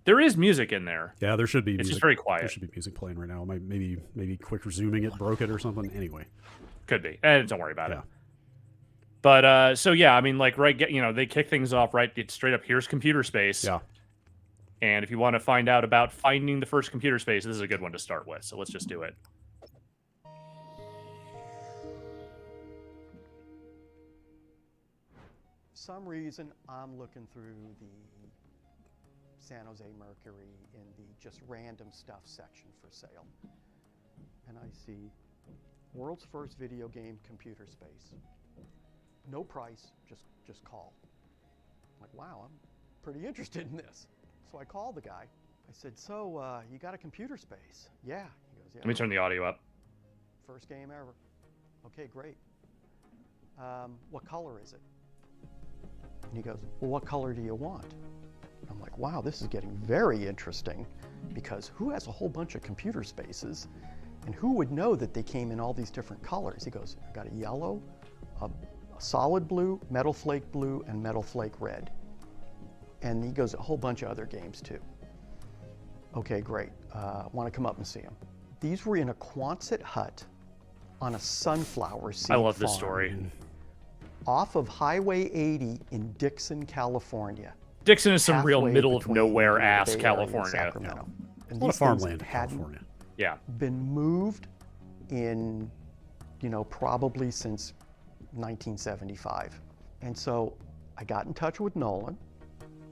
There is music in there. Yeah, there should be. It's music. just very There quiet. should be music playing right now. Maybe quick resuming it broke it or something. Anyway. Could be. And don't worry about Yeah. it. But so yeah, I mean they kick things off right. It's straight up. Here's computer space. Yeah. And if you want to find out about finding the first computer space, this is a good one to start with. So let's just do it. Some reason I'm looking through the San Jose Mercury in the just random stuff section for sale. And I see World's first video game computer space. No price, just call. I'm like, wow, I'm pretty interested in this. So I called the guy. I said, so you got a computer space? Yeah. He goes, yeah. Let me turn the audio up. First game ever. Okay, great. What color is it? And he goes, well, what color do you want? I'm like, wow, this is getting very interesting, because who has a whole bunch of computer spaces, and who would know that they came in all these different colors? He goes, I got a yellow, a solid blue, metal flake blue, and metal flake red. And he goes, a whole bunch of other games too. Okay, great. Want to come up and see them. These were in a Quonset hut on a sunflower seed I love this farm story. off of Highway 80 in Dixon, California. Dixon is some real halfway middle of between nowhere the ass Bay Area and California. Sacramento. And A lot of these things farmland in hadn't California. Yeah. been moved in, probably since 1975. And so I got in touch with Nolan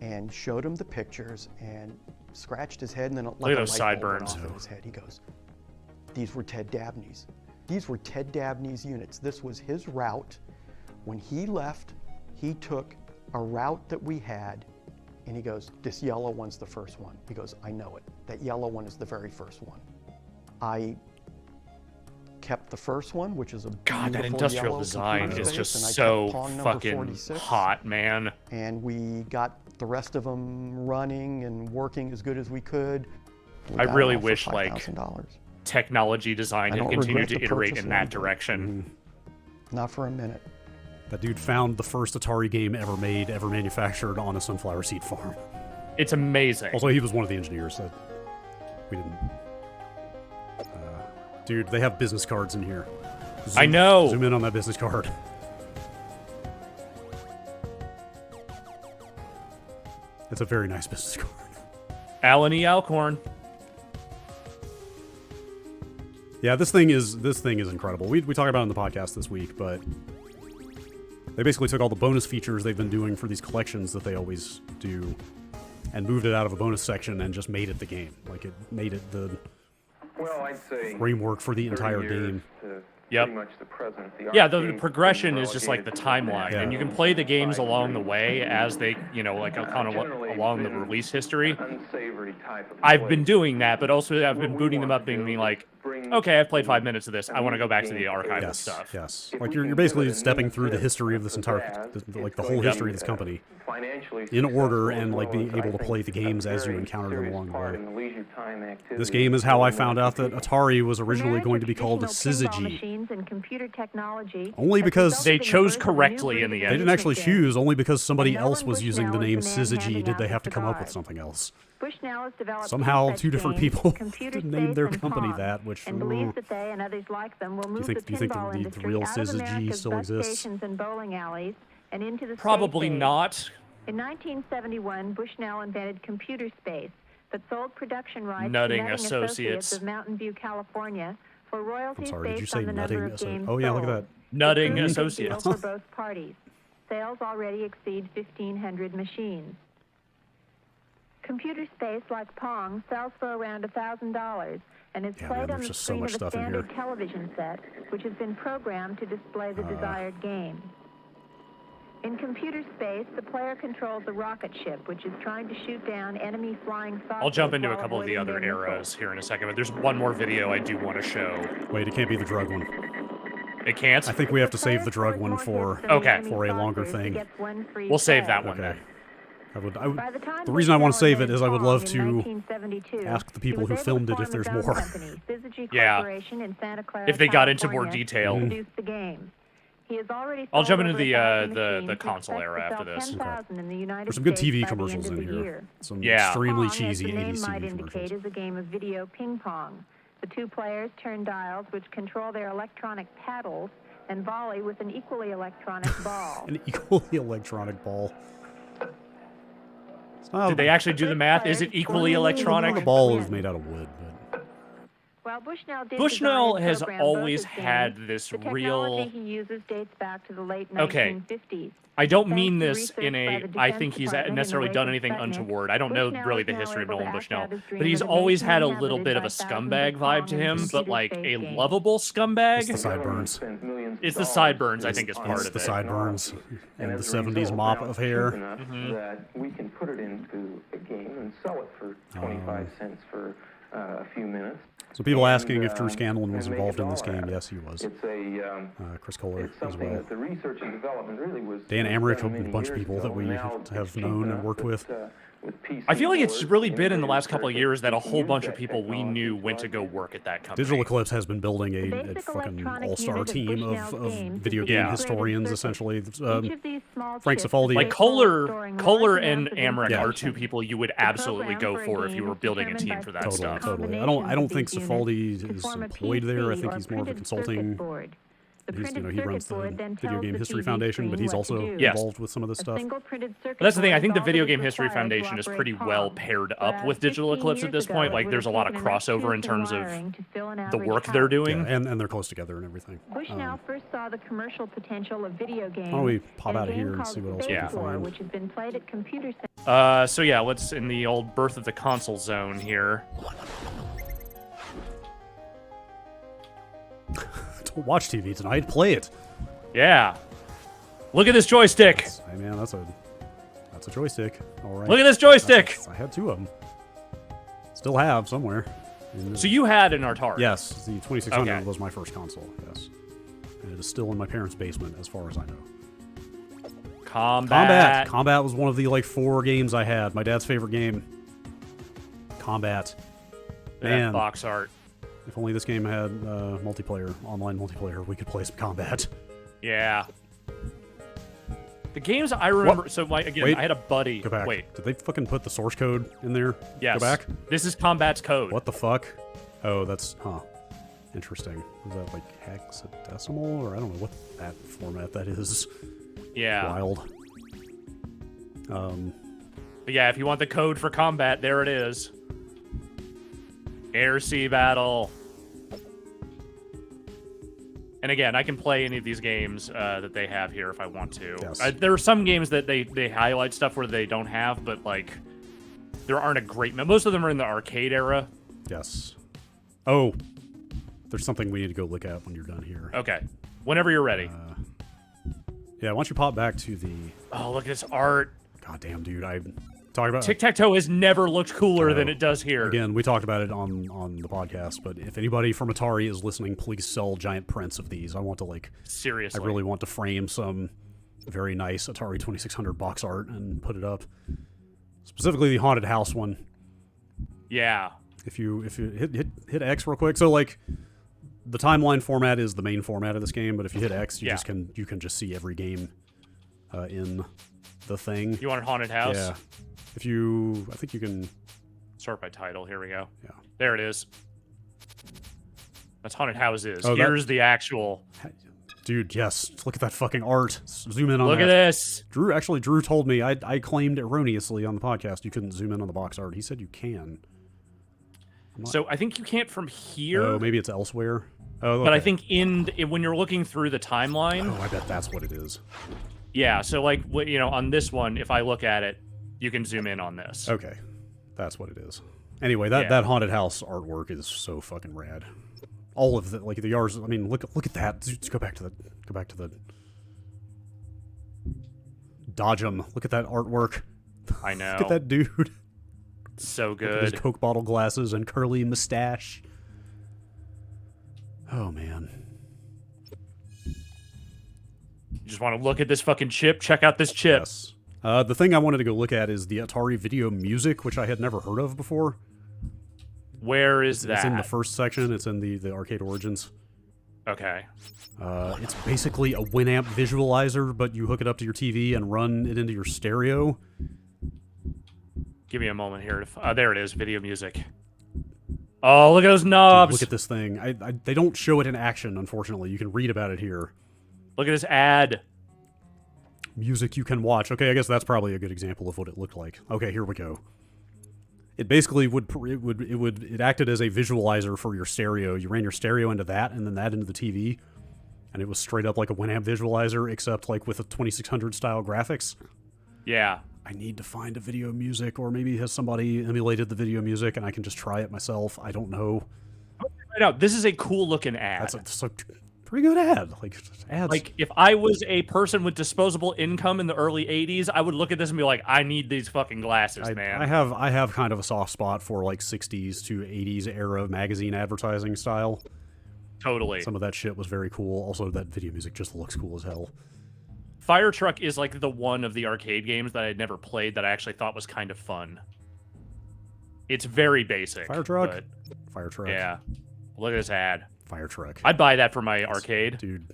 and showed him the pictures and scratched his head, and then Look at those sideburns. off in his head. He goes, these were Ted Dabney's. These were Ted Dabney's units. This was his route. When he left, he took a route that we had, and he goes, this yellow one's the first one. He goes, I know it. That yellow one is the very first one. I kept the first one, which is a God, that beautiful industrial yellow design computer is space, just and I kept so Pong number fucking 46. hot, man. And we got the rest of them running and working as good as we could. We I got it really all for wish, like, $5,000. Technology design I had don't continued regret to the iterate purchase in or that anything. direction. Not for a minute. That dude found the first Atari game ever made, ever manufactured on a sunflower seed farm. It's amazing. Also, he was one of the engineers that we didn't. Dude, they have business cards in here. I know. Zoom in on that business card. It's a very nice business card. Alan E. Alcorn. Yeah, this thing is incredible. We talked about it in the podcast this week, but they basically took all the bonus features they've been doing for these collections that they always do, and moved it out of a bonus section and just made it the game. Like, it made it the I'd say framework for the 30 entire years game. to Yep. pretty much the present. Yeah, the arcade progression being is just like the relegated to timeline, Yeah. and you can play the games along the way as they, like kind of along the release history. unsavory type of I've been play. doing that, but also I've been booting them up and being like, okay, I've played 5 minutes of this. I want to go back to the archival Yes, stuff. yes. If Like, we you're can basically do it and stepping limit through the this history of this as entire, it's like, the going whole to history be, of this company financially in order, successful and, as like, well being as, able I to think, play the games a as you very encounter them serious along the part way. in the leisure time activity This game is how I in found out that computer. Atari was originally Married going with to be called a traditional pinball syzygy. machines and computer technology Only has because resulted They in the chose birth of a new correctly in breed the of They end. didn't actually amusement games. choose, only because somebody And else Nolan was using the Bushnell name is the man syzygy handing did out they the have to come up with cigars. something else. Bushnell has developed Somehow two such two different games, people Computer named Space their and company Pong, that, which, and believes that they and others like them will move do you the think pinball the industry real out of syzygy America's still bus exists? stations and bowling alleys and into the Probably space age. not. In 1971, Bushnell invented Computer Space, but sold production rights Nutting to Nutting Associates. of Mountain View, California, for I'm royalties sorry, did you based say on the number nutting? of games Oh, yeah, look at sold. that. Nutting It proved a good deal Associates. for both parties. Sales already exceed 1,500 machines. Computer Space, like Pong, sells for around $1,000 and is Yeah, played man, on there's the just so screen much of a stuff in standard here. television set, which has been programmed to display the desired game. In Computer Space, the player controls a rocket ship, which is trying to shoot down enemy flying saucers. I'll jump into a while couple of the avoiding other their eras missiles. here in a second, but there's one more video I do want to show. Wait, it can't be the drug one. It can't? I think we have to If the player save the drug scores one more for hits than the Okay. enemy for a longer saucers, he thing. gets one free We'll save play. that one Okay. then. By the time The reason I want to Bushnell save it invented is I would Pong love in to 1972, ask the he people was who able to filmed it form if there's his own more. company, Syzygy Yeah. Corporation in Santa Clara, If they got into more California, detail. to produce the game. He has already I'll sold jump into over the, 1,000 the machines. He console expects era to after sell this. 10,000 in the United There's some good States TV by the commercials end in of the here. year. Some Yeah. extremely Pong, cheesy as the name 80s might TV indicate, commercials. is a game of video ping pong. The two players turn dials which control their electronic paddles and volley with an equally electronic ball. An equally electronic ball. It's not Did they actually do the math? Is it equally the electronic? ball is made out of wood, but While Bushnell did Bushnell design and has program always both his had games, this the real. technology he uses dates back to the late Okay. 1950s. I don't Thanks mean to this research in by a. the I Defense think he's Department in the necessarily wake done of anything Sputnik, untoward. I don't know Bushnell really is the now history of able to Nolan act Bushnell, out his dream but he's of a always nation had a little inhabited bit of by a thousands scumbag of vibe to Kong and him, but computer like space a games. lovable scumbag. It's the sideburns. It's the sideburns, I think, is part It's of the it. sideburns and the as a 70s result, mop now of it's hair. cheap enough that we can put it into a game and sell it for 25 cents for a few minutes. So people and, asking if Drew Scanlon was and make a involved in this dollar game. out of Yes, he was. It's a Chris Kohler it's as something well. that the research and development really was. Dan was Amrich, done a many bunch of years people ago, that we and now have it's cheap known and enough worked that, with. With PC I feel like it's boards really and been in the last innovative couple of circuits, years that a we can whole use bunch that of people we technology knew to went to go augment work at that company. Digital Eclipse has been building The a basic fucking electronic all-star unit of team Bushnell's of games video is game Yeah. integrated historians, circuit. essentially. Each of these small Frank chips Cifaldi- is Like capable of Kohler storing large and amounts of Amrich are two information. people you would The absolutely program go for a for if game you were is building a determined team by for that Totally, stuff. totally. I combinations don't of think these Cifaldi units to is form a employed there. I PC think or he's more of a printed circuit consulting. board. The He printed runs circuit the board then Video tells Game the History TV Foundation, but screen he's what also to do. Yes. involved with some of this A stuff. single printed circuit But that's the thing. I board think is the all Video that is Game History required to Foundation is operate pretty well Pong. paired up Whereas with Digital 15 Eclipse at years this ago, point. it Like, would there's a have lot of taken enough crossover in tubes terms and of wiring to fill an the average work they're house. doing. Yeah, and they're close together and everything. Bushnell first saw the commercial potential of video games don't we pop in a out of game here and called see what else we can Space War, find? which has been played at computer centers. So yeah, let's in the old birth of the console zone here. Don't watch TV tonight. Play it. Yeah. Look at this joystick. Hey man, that's a joystick. All right. Look at this joystick. I had two of them. Still have somewhere. So you had an Atari. Yes, the 2600 Okay. was my first console. Yes, and it is still in my parents' basement, as far as I know. Combat was one of the like 4 games I had. My dad's favorite game. Combat. That Man, box art. if only this game had multiplayer, online multiplayer, we could play some Combat. Yeah. The games I remember. What? So again, Wait. I had a buddy. Go back. Wait. Did they fucking put the source code in there? Yes. Go back. This is Combat's code. What the fuck? Oh, that's interesting. Is that like hexadecimal, or I don't know what that format that is? Yeah. Wild. But yeah, if you want the code for Combat, there it is. Air Sea Battle. And again, I can play any of these games that they have here if I want to. Yes. There are some games that they highlight stuff where they don't have, but like there aren't a great. Most of them are in the arcade era. Yes. Oh, there's something we need to go look at when you're done here. Okay, whenever you're ready. Yeah, why don't you pop back to the... Oh, look at this art. Goddamn, dude, I talking about... Tic-tac-toe has never looked cooler than it does here. Again, we talked about it on the podcast, but if anybody from Atari is listening, please sell giant prints of these. I want to, like... Seriously. I really want to frame some very nice Atari 2600 box art and put it up. Specifically the Haunted House one. Yeah. If you hit X real quick, so like the timeline format is the main format of this game, but if you hit X, you can just see every game in the thing. You want a Haunted House? Yeah. I think you can Sort by title. Here we go. Yeah. There it is. That's Haunted Houses. Oh, Here's the actual. Dude, yes. Look at that fucking art. Zoom in on Look that. at this. Drew told me I claimed erroneously on the podcast you couldn't zoom in on the box art. He said you can. So I think you can't from here. Oh, maybe it's elsewhere. Oh, okay. But I think when you're looking through the timeline. Oh, I bet that's what it is. Yeah. So like on this one, if I look at it, you can zoom in on this. Okay, that's what it is. Anyway, that haunted house artwork is so fucking rad. All of the the yards. I mean, look at that. Just go back to the dodge 'em. Look at that artwork. I know. Look at that dude. So Look at good. his Coke bottle glasses and curly mustache. Oh man. You just want to look at this fucking chip? Check out this chip. Yes. The thing I wanted to go look at is the Atari Video Music, which I had never heard of before. Where is that? It's in the first section. It's in the Arcade Origins. Okay. It's basically a Winamp visualizer, but you hook it up to your TV and run it into your stereo. Give me a moment here. There it is. Video music. Oh, look at those knobs. Dude, look at this thing. They don't show it in action, unfortunately. You can read about it here. Look at this ad. Music you can watch. Okay, I guess that's probably a good example of what it looked like. Okay, here we go. it basically it acted as a visualizer for your stereo. You ran your stereo into that, and then that into the TV, and it was straight up like a Winamp visualizer, except like with a 2600 style graphics. Yeah. I need to find a video music, or maybe has somebody emulated the video music and I can just try it myself. I don't know. Right now, this is a cool looking ad. That's a pretty good ad. Like ads. Like if I was a person with disposable income in the early 80s, I would look at this and be like, I need these fucking glasses, man. I have kind of a soft spot for like 60s to 80s era magazine advertising style. Totally. Some of that shit was very cool. Also, that video music just looks cool as hell. Fire Truck is like the one of the arcade games that I had never played that I actually thought was kind of fun. It's very basic. Fire Truck? But, Fire Truck. yeah. Look at this ad. Fire Truck. I'd buy that for my arcade. Dude.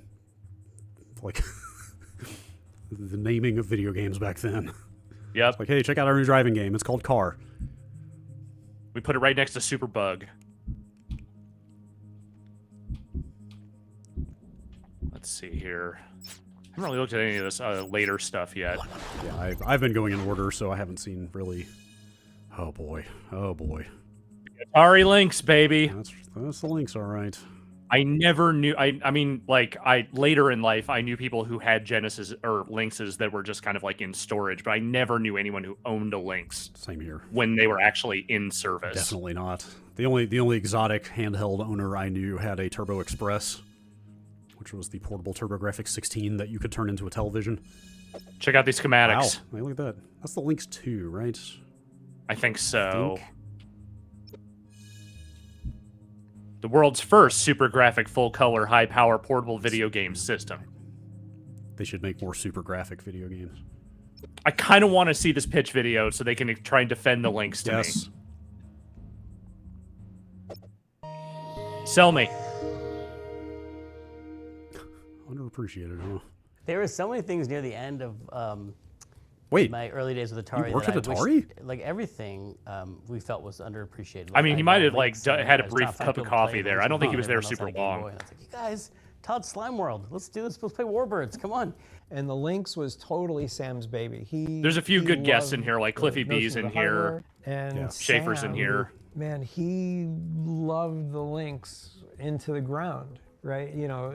Like, the naming of video games back then. Yep. It's like, hey, check out our new driving game. It's called Car. We put it right next to Superbug. Let's see here. I haven't really looked at any of this later stuff yet. Yeah, I've been going in order, so I haven't seen really... Oh, boy. Oh, boy. Atari Lynx, baby. That's the Lynx, all right. I never knew... I mean, like, later in life, I knew people who had Genesis or Lynxes that were just kind of, like, in storage, but I never knew anyone who owned a Lynx. Same here. When they were actually in service. Definitely not. The only exotic handheld owner I knew had a Turbo Express, which was the portable TurboGrafx 16 that you could turn into a television. Check out these schematics. Wow, hey, look at that. That's the Lynx 2, right? I think so. The world's first super graphic, full-color, high-power portable video game system. They should make more super graphic video games. I kind of want to see this pitch video so they can try and defend the Lynx to Yes. me. Sell me. Underappreciated, huh? There were so many things near the end of Wait, my early days with Atari. you worked that at I Atari? Wish, like everything we felt was underappreciated. I mean, he might have like Lynx, had a as brief top five cup of people coffee played there. Lynx I don't think he and was there everyone else super had a Game long. Boy, and I was like, you guys, Todd Slime World, let's do this. Let's play Warbirds. Come on. And the Lynx was totally Sam's baby. There's a few good guests in here, like Cliffy B's in here. And Schaefer's in Sam, here. Man, he loved the Lynx into the ground, right? You know.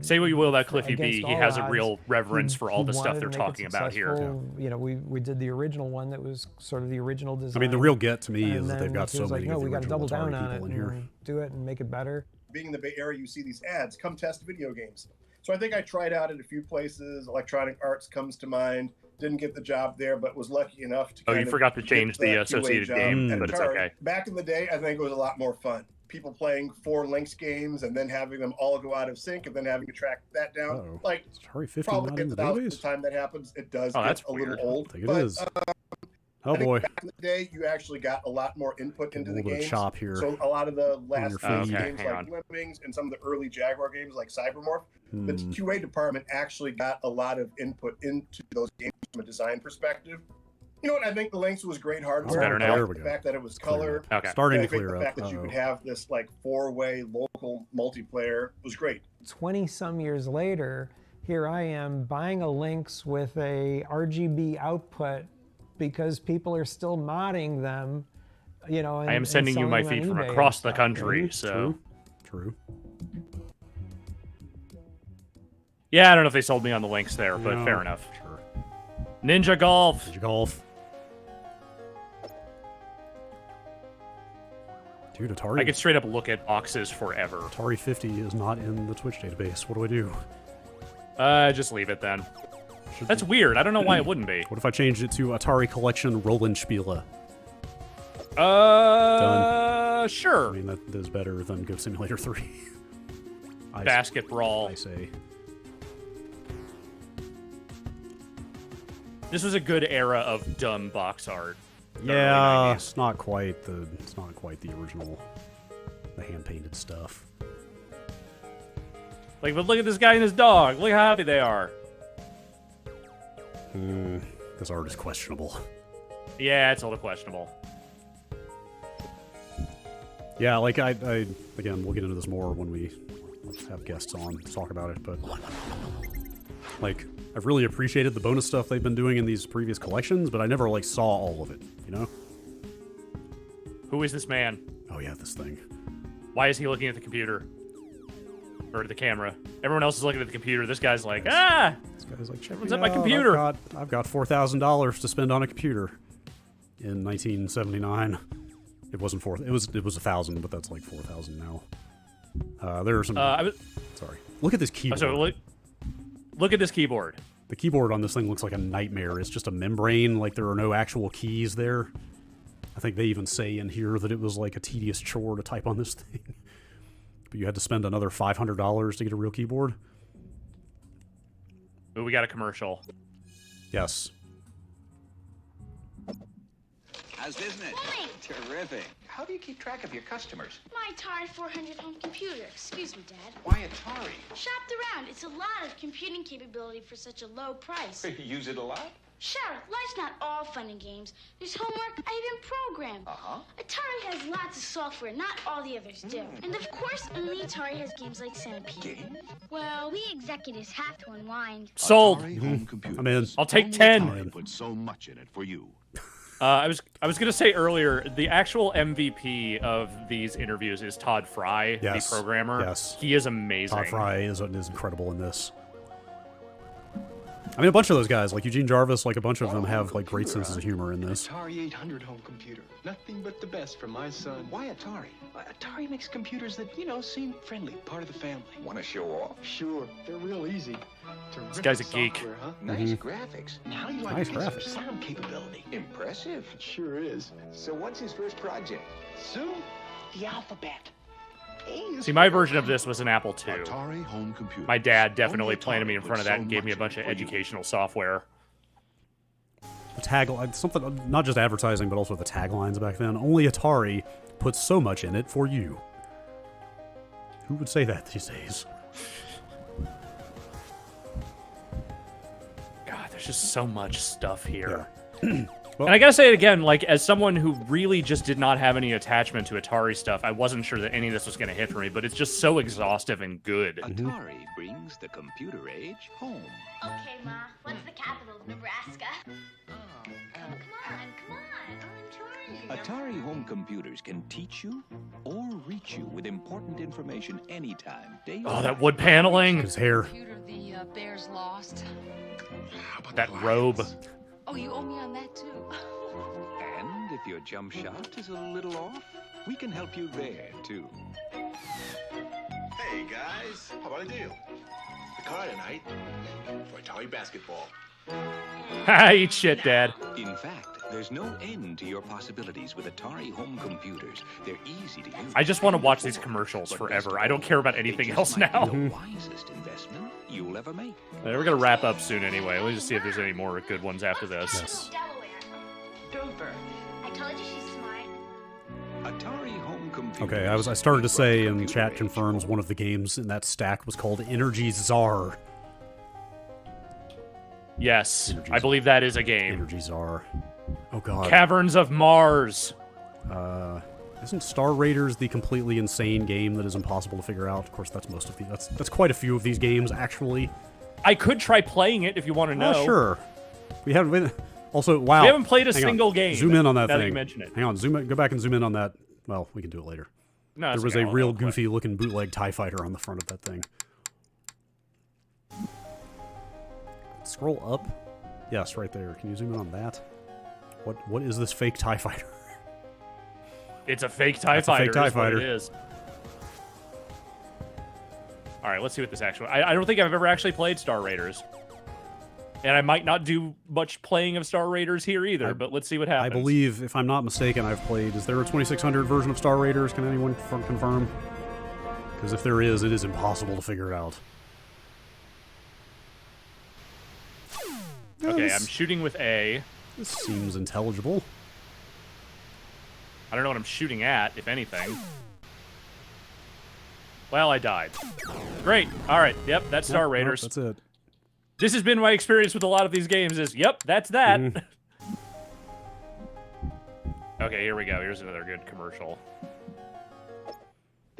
Say what you will about Cliffy B, against he all has a odds, real reverence for all he the stuff wanted they're to make it talking about here. successful. You know, we did the original one that was sort of the original I design. mean, the real get to me and is that they've then got he so was like, many no, of the we got to original double down Atari on it people in and here. do it and make it better. Being in the Bay Area, you see these ads, come test video games. So I think I tried out at a few places. Electronic Arts comes to mind. Didn't get the job there, but was lucky enough to Oh, you kind of forgot to change get the QA associated job game, at but it's Atari. okay. Back in the day, I think it was a lot more fun. People playing 4 Lynx games and then having them all go out of sync and then having to track that down. Uh-oh. Like, Is Atari 50 probably not in the about the database? time that happens, it does Oh, get that's a little weird. old. I think it but, is. I Oh think boy. back in the day, you actually got a lot more input into A the little bit of games. chop here So a lot of the last your few feed. Okay, games hang like on. Lemmings and some of the early Jaguar games like Cybermorph, the Hmm. QA department actually got a lot of input into those games from a design perspective. You know what? I think the Lynx was great hardware. It's better now. There we The go. fact that it was Clear color. up. Okay. Starting I to think clear the up. fact that you could have this like 4-way local multiplayer was great. 20 some years later, here I am buying a Lynx with a RGB output because people are still modding them, you know. And, I am sending you my feed from across the country, so. True. Yeah, I don't know if they sold me on the Lynx there, but No, fair enough. Sure. Ninja Golf. Did you golf? Dude, Atari. I could straight up look at boxes forever. Atari 50 is not in the Twitch database. What do I do? Just leave it then. Should That's weird. I don't know why it wouldn't be. What if I changed it to Atari Collection Rollenspiele? I Sure. mean, that is better than Go Simulator 3. Basket Brawl. I say. This was a good era of dumb box art. the early Yeah, 90s. it's not quite the original, the hand painted stuff. Like, but look at this guy and his dog. Look how happy they are. This art is questionable. Yeah, it's a little questionable. Yeah, like I again, we'll get into this more when we have guests on to talk about it, but like I've really appreciated the bonus stuff they've been doing in these previous collections, but I never like saw all of it, you know? Who is this man? Oh yeah, this thing. Why is he looking at the computer? Or the camera? Everyone else is looking at the computer. This guy's like, ah! This guy's like, check What's me up my out. computer? I've got $4,000 to spend on a computer. In 1979, it wasn't four. It was 1,000, but that's like 4,000 now. There are some. Sorry. Look at this keyboard. So look at this keyboard. The keyboard on this thing looks like a nightmare. It's just a membrane. Like there are no actual keys there. I think they even say in here that it was like a tedious chore to type on this thing. But you had to spend another $500 to get a real keyboard. Ooh, we got a commercial. Yes. How's business? Morning. Terrific. How do you keep track of your customers? My Atari 400 home computer. Excuse me, Dad. Why Atari? Shopped around. It's a lot of computing capability for such a low price. You use it a lot? Sure, life's not all fun and games. There's homework I even program. Uh-huh. Atari has lots of software, not all the others do. And of course, only Atari has games like Centipede. Games? Well, we executives have to unwind. Sold. Home computers. I'm in. I'll take 10. Atari put so much in it for you. I was gonna say earlier, the actual MVP of these interviews is Todd Fry, Yes. the programmer. Yes. He is amazing. Todd Fry is incredible in this. I mean, a bunch of those guys, like Eugene Jarvis, like a bunch of them have like great senses of humor in this. Atari 800 home computer. Nothing but the best for my son. Why Atari? Atari makes computers that, seem friendly, part of the family. Want to show off? Sure, they're real easy. This guy's a geek. Software, huh? Nice graphics. And how do you like Nice a piece of graphics. sound capability? Impressive. It sure is. So what's his first project? Soon, the alphabet. See, my version of this was an Apple II. Atari home computer. My dad definitely planted me in Atari front of put that so and gave me a much bunch of in it for you. educational software. The tagline, something, not just advertising, but also the taglines back then. Only Atari puts so much in it for you. Who would say that these days? God, there's just so much stuff here. Yeah. Well, And I gotta say it again, like, as someone who really just did not have any attachment to Atari stuff, I wasn't sure that any of this was gonna hit for me, but it's just so exhaustive and good. Atari brings the computer age home. Okay, Ma. What's the capital of Nebraska? Come on. I'm trying. Atari home computers can teach you or reach you with important information anytime, day or Oh, night. that wood paneling. his hair. Computer the bears lost. That robe. Oh, you owe me on that too. And if your jump shot is a little off, we can help you there, too. Hey, guys. How about a deal? The car tonight for Atari basketball. Ha, eat shit, Dad. In fact, there's no end to your possibilities with Atari home computers. They're easy to use. I just want to watch these commercials forever. I don't care about anything else now. The wisest investment you'll ever make. We're gonna wrap up soon anyway. Let me just see if there's any more good ones after this. Yes. Delaware. Dover. I told you she's smart. Atari home computers. Okay, I started to say, and chat confirms one of the games in that stack was called Energy Czar. Yes, Energy I believe that is a game. Energy Czar. Oh god. Caverns of Mars. Isn't Star Raiders the completely insane game that is impossible to figure out? Of course, that's most of the. That's quite a few of these games, actually. I could try playing it if you want to know. Oh, sure. We haven't. Also, wow. We haven't played a Hang on. single game. Zoom in on that now thing. That you mention it. Hang on. Zoom. Go back and zoom in on that. Well, we can do it later. No, there it's was okay. a I'll real play. goofy-looking bootleg TIE fighter on the front of that thing. Scroll up. Yes, right there. Can you zoom in on that? What is this fake TIE fighter? It's a fake TIE That's a fighter. fake TIE is what fighter. It is. All right, let's see what this actually. I don't think I've ever actually played Star Raiders, and I might not do much playing of Star Raiders here either. But let's see what happens. I believe, if I'm not mistaken, I've played. Is there a 2600 version of Star Raiders? Can anyone confirm? Because if there is, it is impossible to figure it out. Okay, I'm shooting with A. This seems intelligible. I don't know what I'm shooting at, if anything. Well, I died. Great. All right. Yep, that's Star Yep, Raiders. That's it. This has been my experience with a lot of these games. Is yep, that's that. Mm-hmm. Okay, here we go. Here's another good commercial.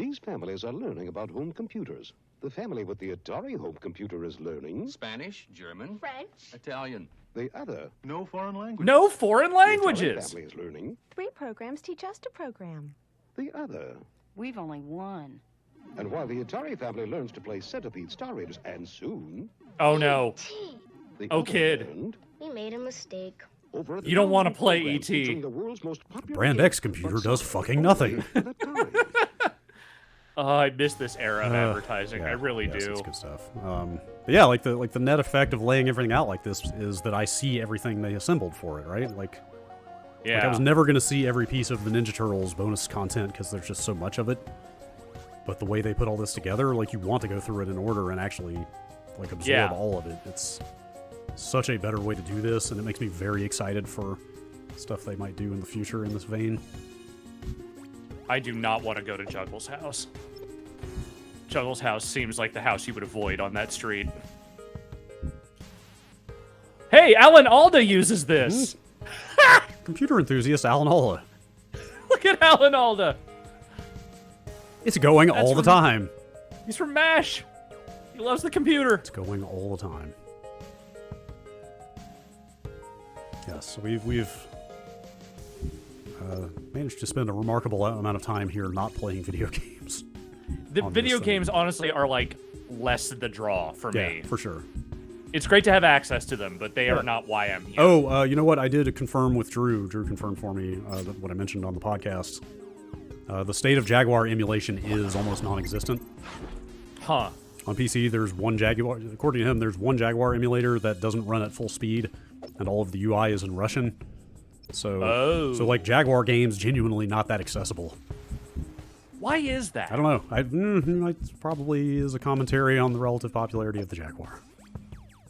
These families are learning about home computers. The family with the Atari home computer is learning Spanish, German, French. Italian. The other, No foreign language. No foreign the Atari languages. family is learning. 3 programs teach us to program. The other. We've only one. And while the Atari family learns to play Centipede Star Raiders, and soon... Oh no. the Oh other kid. learned We made a mistake. over at the You don't want to download play program ET. featuring the world's most popular Brand game, X computer but does sold fucking nothing. only at Atari. Oh, I miss this era of advertising. Yeah, I really yes, do. It's good stuff. But yeah, like the net effect of laying everything out like this is that I see everything they assembled for it, right? Like I was never gonna see every piece of the Ninja Turtles bonus content because there's just so much of it. But the way they put all this together, like you want to go through it in order and actually like absorb all of it. It's such a better way to do this, and it makes me very excited for stuff they might do in the future in this vein. I do not want to go to Juggle's house. Juggle's house seems like the house you would avoid on that street. Hey, Alan Alda uses this. Computer enthusiast Alan Alda. Look at Alan Alda. It's going That's all the from- time. He's from MASH. He loves the computer. It's going all the time. Yes, so we've managed to spend a remarkable amount of time here not playing video games. The on video this thing. games, honestly, are like less the draw for me. Yeah, for sure. It's great to have access to them, but they are not why I'm here. Oh, you know what? I did confirm with Drew. Drew confirmed for me what I mentioned on the podcast. The state of Jaguar emulation is almost non-existent. Huh. On PC, there's one Jaguar. According to him, there's one Jaguar emulator that doesn't run at full speed, and all of the UI is in Russian. So, so like Jaguar games, genuinely not that accessible. Why is that? I don't know. It probably is a commentary on the relative popularity of the Jaguar.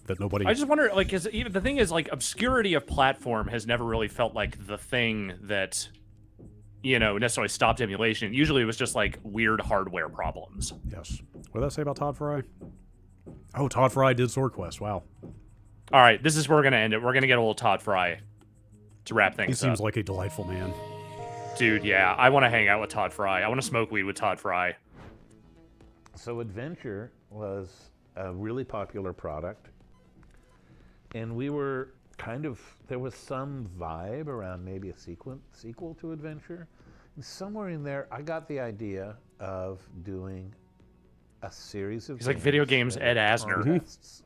That nobody. I just wonder, like, is even the thing is, like, obscurity of platform has never really felt like the thing that, you know, necessarily stopped emulation. Usually, it was just like weird hardware problems. Yes. What did that say about Todd Fry? Oh, Todd Fry did Sword Quest. Wow. All right, this is where we're gonna end it. We're gonna get a little Todd Fry to wrap things He up. seems like a delightful man. Dude, yeah, I want to hang out with Todd Fry. I want to smoke weed with Todd Fry. So Adventure was a really popular product, and we were kind of, there was some vibe around maybe a sequel to Adventure. And somewhere in there, I got the idea of doing a series of He's like video games that Ed were Asner. contests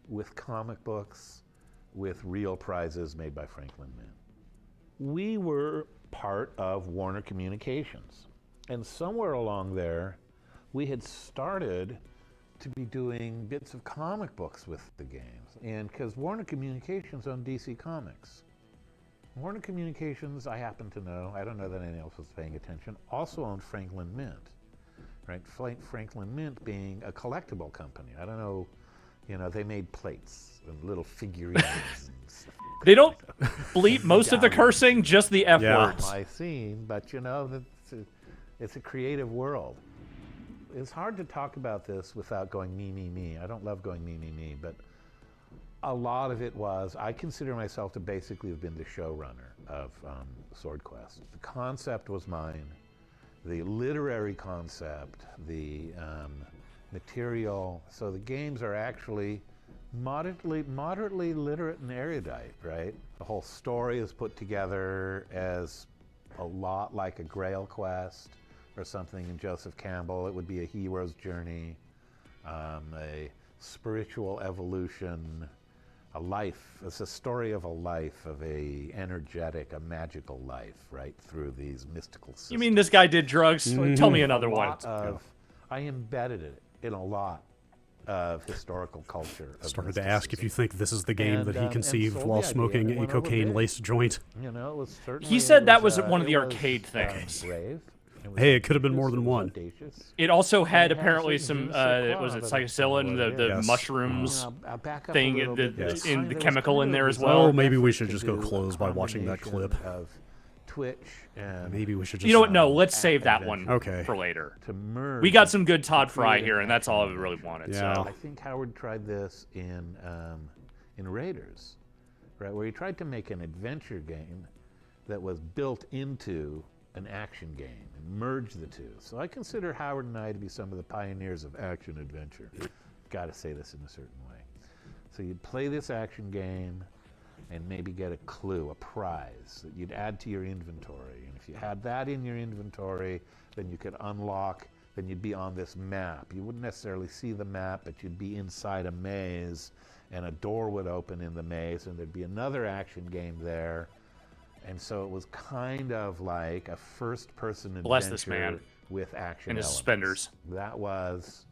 with comic books, with real prizes made by Franklin Mint. We were part of Warner Communications. And somewhere along there, we had started to be doing bits of comic books with the games. And because Warner Communications owned DC Comics. Warner Communications, I happen to know, I don't know that anyone else was paying attention, also owned Franklin Mint. Right? Franklin Mint being a collectible company. I don't know, you know, they made plates and little figurines and stuff. They don't bleep most of the cursing, just the F words. My scene, but you know, it's a creative world. It's hard to talk about this without going me, me, me. I don't love going me, me, me, but a lot of it was, I consider myself to basically have been the showrunner of Sword Quest. The concept was mine. The literary concept, the material. So the games are actually moderately literate and erudite, right? The whole story is put together as a lot like a Grail quest or something in Joseph Campbell. It would be a hero's journey, a spiritual evolution, a life. It's a story of a life, of a energetic, a magical life, right, through these mystical systems. You mean this guy did drugs? Tell me another one. I embedded it in a lot of historical culture. Started to ask if you think this is the game that he conceived while smoking a cocaine-laced joint. You know, it was certainly. He said that was one of the arcade things. Hey, it could have been more than one. It also had apparently some, was it psilocybin, the mushrooms thing, in the chemical in there as well. Oh, maybe we should just go close by watching that clip. Of Twitch and maybe we should just. You know what? No, let's save that one okay. for later. To merge. We got some good Todd Fry here, and that's all I really wanted. Yeah. So I think Howard tried this in Raiders, right, where he tried to make an adventure game that was built into an action game and merge the two. So I consider Howard and I to be some of the pioneers of action adventure. Got to say this in a certain way. So you'd play this action game and maybe get a clue, a prize that you'd add to your inventory. And if you had that in your inventory, then you could unlock, then you'd be on this map. You wouldn't necessarily see the map, but you'd be inside a maze, and a door would open in the maze, and there'd be another action game there. And so it was kind of like a first-person Bless this adventure man. with action And his elements. suspenders. That was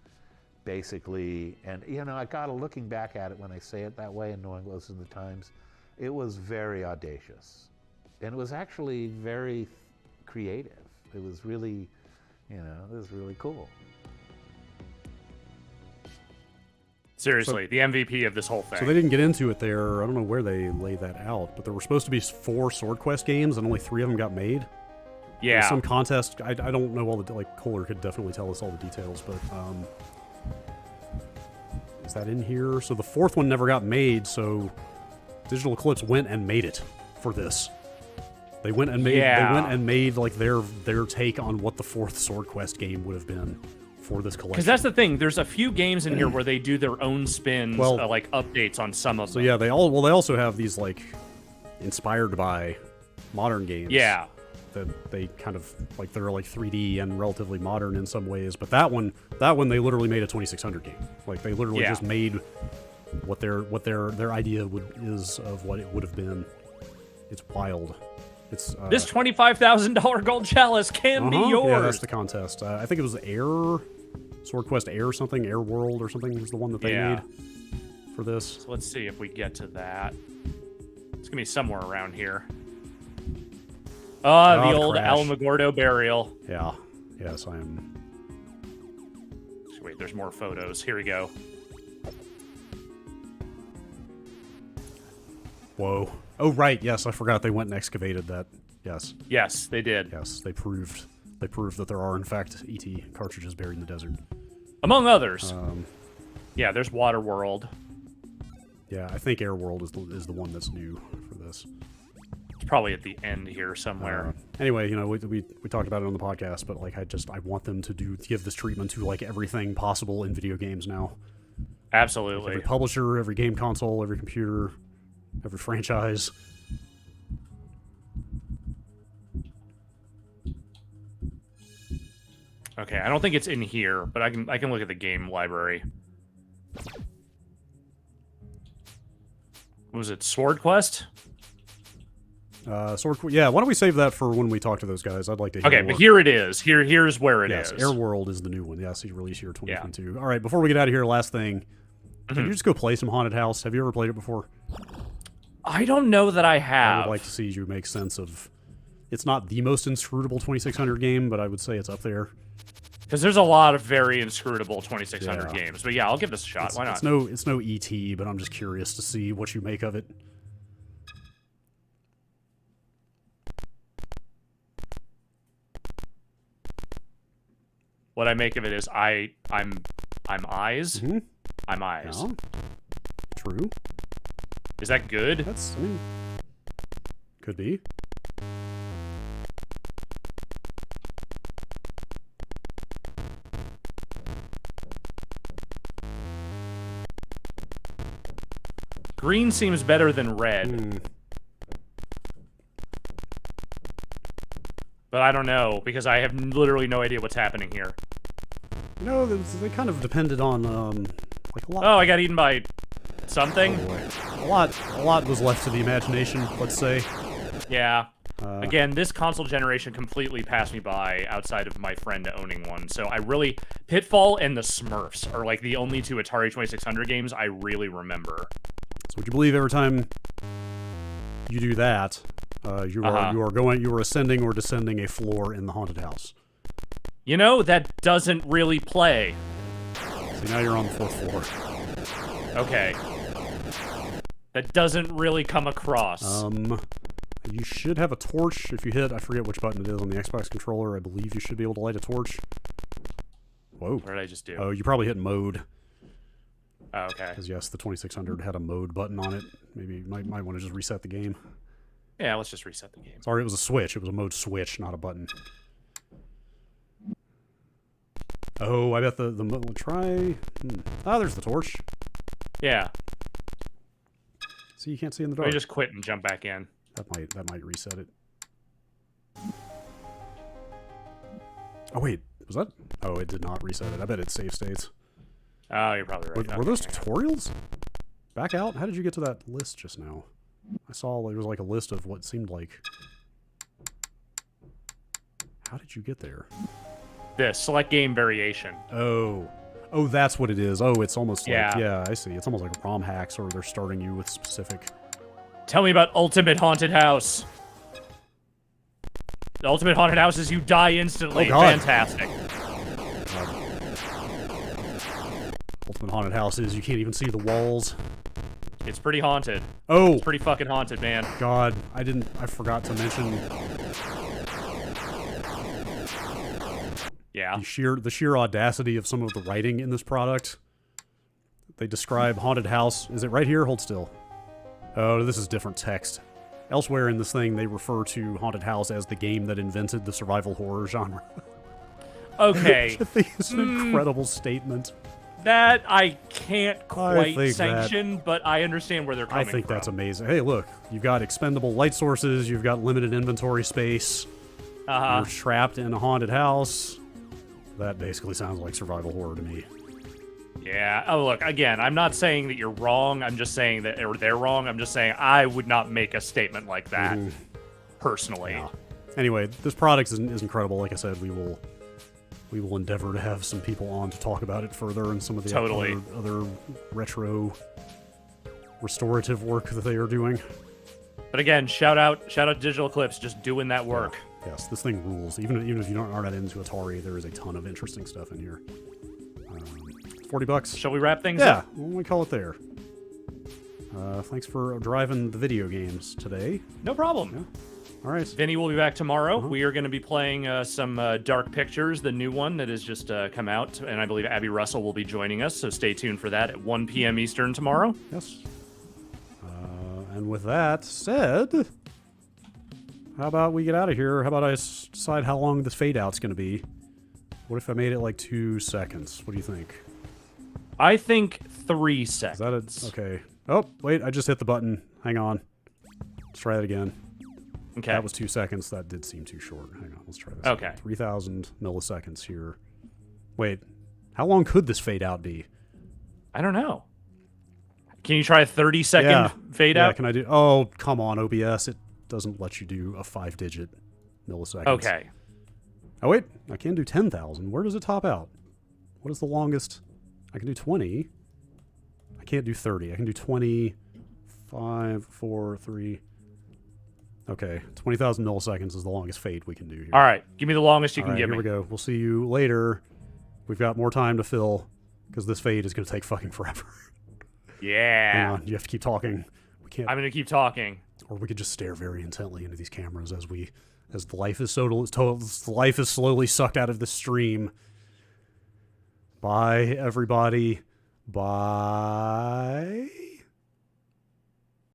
basically, and you know, I got to looking back at it when I say it that way and knowing what was in the times, it was very audacious. And it was actually very creative. It was really, you know, it was really cool. Seriously, the MVP of this whole thing. So they didn't get into it there. I don't know where they laid that out, but there were supposed to be 4 Sword Quest games, and only 3 of them got made. Yeah. There's some contest. I don't know all the, like, Kohler could definitely tell us all the details, but is that in here? So the 4th one never got made, so Digital Eclipse went and made it for this. They went and made they went and made like their take on what the 4th Sword Quest game would have been for this collection. Because that's the thing. There's a few games in here where they do their own spins, like updates on some of them. So yeah, they also have these like inspired by modern games. Yeah. That they kind of like they're like 3D and relatively modern in some ways, but that one they literally made a 2600 game. Like they literally just made what their idea is of what it would have been. It's wild. It's this $25,000 gold chalice can be yours. Yeah, that's the contest. I think it was Sword Quest Air or something, Air World or something was the one that they made for this. So let's see if we get to that. It's gonna be somewhere around here. The old crash. Alamogordo burial. Yeah. Yes, I am. Wait, there's more photos. Here we go. Whoa. Oh, right. Yes, I forgot they went and excavated that. Yes. Yes, they did. Yes, they proved that there are, in fact, ET cartridges buried in the desert. Among others. Yeah, there's Waterworld. Yeah, I think Air World is the one that's new for this. It's probably at the end here somewhere. Anyway, you know, we talked about it on the podcast, but like I want them to give this treatment to like everything possible in video games now. Absolutely. Like every publisher, every game console, every computer, every franchise. Okay, I don't think it's in here, but I can look at the game library. Was it Sword Quest? Yeah, why don't we save that for when we talk to those guys? I'd like to hear. Okay, but here it is. Here's where it is. Yes, Air World is the new one. Yes, release year 2022. All right, before we get out of here, last thing. Can you just go play some Haunted House? Have you ever played it before? I don't know that I have. I would like to see you make sense of... It's not the most inscrutable 2600 game, but I would say it's up there. Because there's a lot of very inscrutable 2600 games. But yeah, I'll give this a shot. Why not? It's no ET, but I'm just curious to see what you make of it. What I make of it is I'm eyes. Mm-hmm. I'm eyes. No. True. Is that good? That's, I mean, could be. Green seems better than red. But I don't know, because I have literally no idea what's happening here. You know, they kind of depended on, like a lot... Oh, I got eaten by something? Oh, boy. A lot was left to the imagination, let's say. Yeah. Again, this console generation completely passed me by outside of my friend owning one. So I really... Pitfall and the Smurfs are like the only two Atari 2600 games I really remember. So would you believe every time you do that, you are ascending or descending a floor in the haunted house? You know, that doesn't really play. So now you're on the 4th floor. Okay. That doesn't really come across. You should have a torch if you hit, I forget which button it is on the Xbox controller. I believe you should be able to light a torch. Whoa. What did I just do? Oh, you probably hit mode. Oh, okay. Because yes, the 2600 had a mode button on it. Maybe you might want to just reset the game. Yeah, let's just reset the game. Sorry, it was a switch. It was a mode switch, not a button. Oh, I bet the we'll try. Ah, there's the torch. Yeah. See, you can't see in the Let dark. me just quit and jump back in. That might reset it. Oh wait, was that? Oh, it did not reset it. I bet it save states. Oh, you're probably right. Were those tutorials? Back out? How did you get to that list just now? I saw it was like a list of what seemed like. How did you get there? This select game variation. Oh, that's what it is. Oh, it's almost like Yeah. I see. It's almost like ROM hacks, or they're starting you with specific. Tell me about Ultimate Haunted House. The Ultimate Haunted House is you die instantly. Oh, God. Fantastic. Ultimate Haunted House is you can't even see the walls. It's pretty haunted. Oh, it's pretty fucking haunted, man. God, I forgot to mention. Yeah. The sheer audacity of some of the writing in this product. They describe haunted house. Is it right here? Hold still. Oh, this is different text. Elsewhere in this thing, they refer to haunted house as the game that invented the survival horror genre. Okay. I think it's an incredible statement. That I can't quite think sanction, but I understand where they're coming I think from. that's amazing. Hey, look, you've got expendable light sources, you've got limited inventory space, you're trapped in a haunted house. That basically sounds like survival horror to me. Yeah. Oh, look, again, I'm not saying that you're wrong. I'm just saying that, or they're wrong. I'm just saying I would not make a statement like that, personally. Yeah. Anyway, this product is incredible. Like I said, we will endeavor to have some people on to talk about it further and some of the other retro restorative work that they are doing. But again, shout out Digital Eclipse, just doing that work. Yeah. Yes, this thing rules. Even if you aren't that into Atari, there is a ton of interesting stuff in here. $40. Shall we wrap things Yeah, up? we call it there. Thanks for driving the video games today. No problem. Yeah. All right. Vinny will be back tomorrow. We are going to be playing some Dark Pictures, the new one that has just come out, and I believe Abby Russell will be joining us, so stay tuned for that at 1 p.m. Eastern tomorrow. Yes. And with that said, how about we get out of here? How about I decide how long this fade out's going to be? What if I made it like 2 seconds? What do you think? I think 3 seconds. Is that okay? Oh, wait, I just hit the button. Hang on. Let's try that again. Okay. That was 2 seconds. That did seem too short. Hang on, let's try this. Okay. Again. 3,000 milliseconds here. Wait, how long could this fade out be? I don't know. Can you try a 30-second fade out? Yeah, can I do... Oh, come on, OBS. It doesn't let you do a 5-digit milliseconds. Okay. Oh, wait. I can do 10,000. Where does it top out? What is the longest? I can do 20. I can't do 30. I can do 20, 5, 4, 3... Okay, 20,000 milliseconds is the longest fade we can do here. All right, give me the longest you can give me. Here we go. We'll see you later. We've got more time to fill because this fade is going to take fucking forever. Yeah. Hang on, you have to keep talking. We can't. I'm going to keep talking. Or we could just stare very intently into these cameras as the life is life is slowly sucked out of the stream. Bye, everybody. Bye.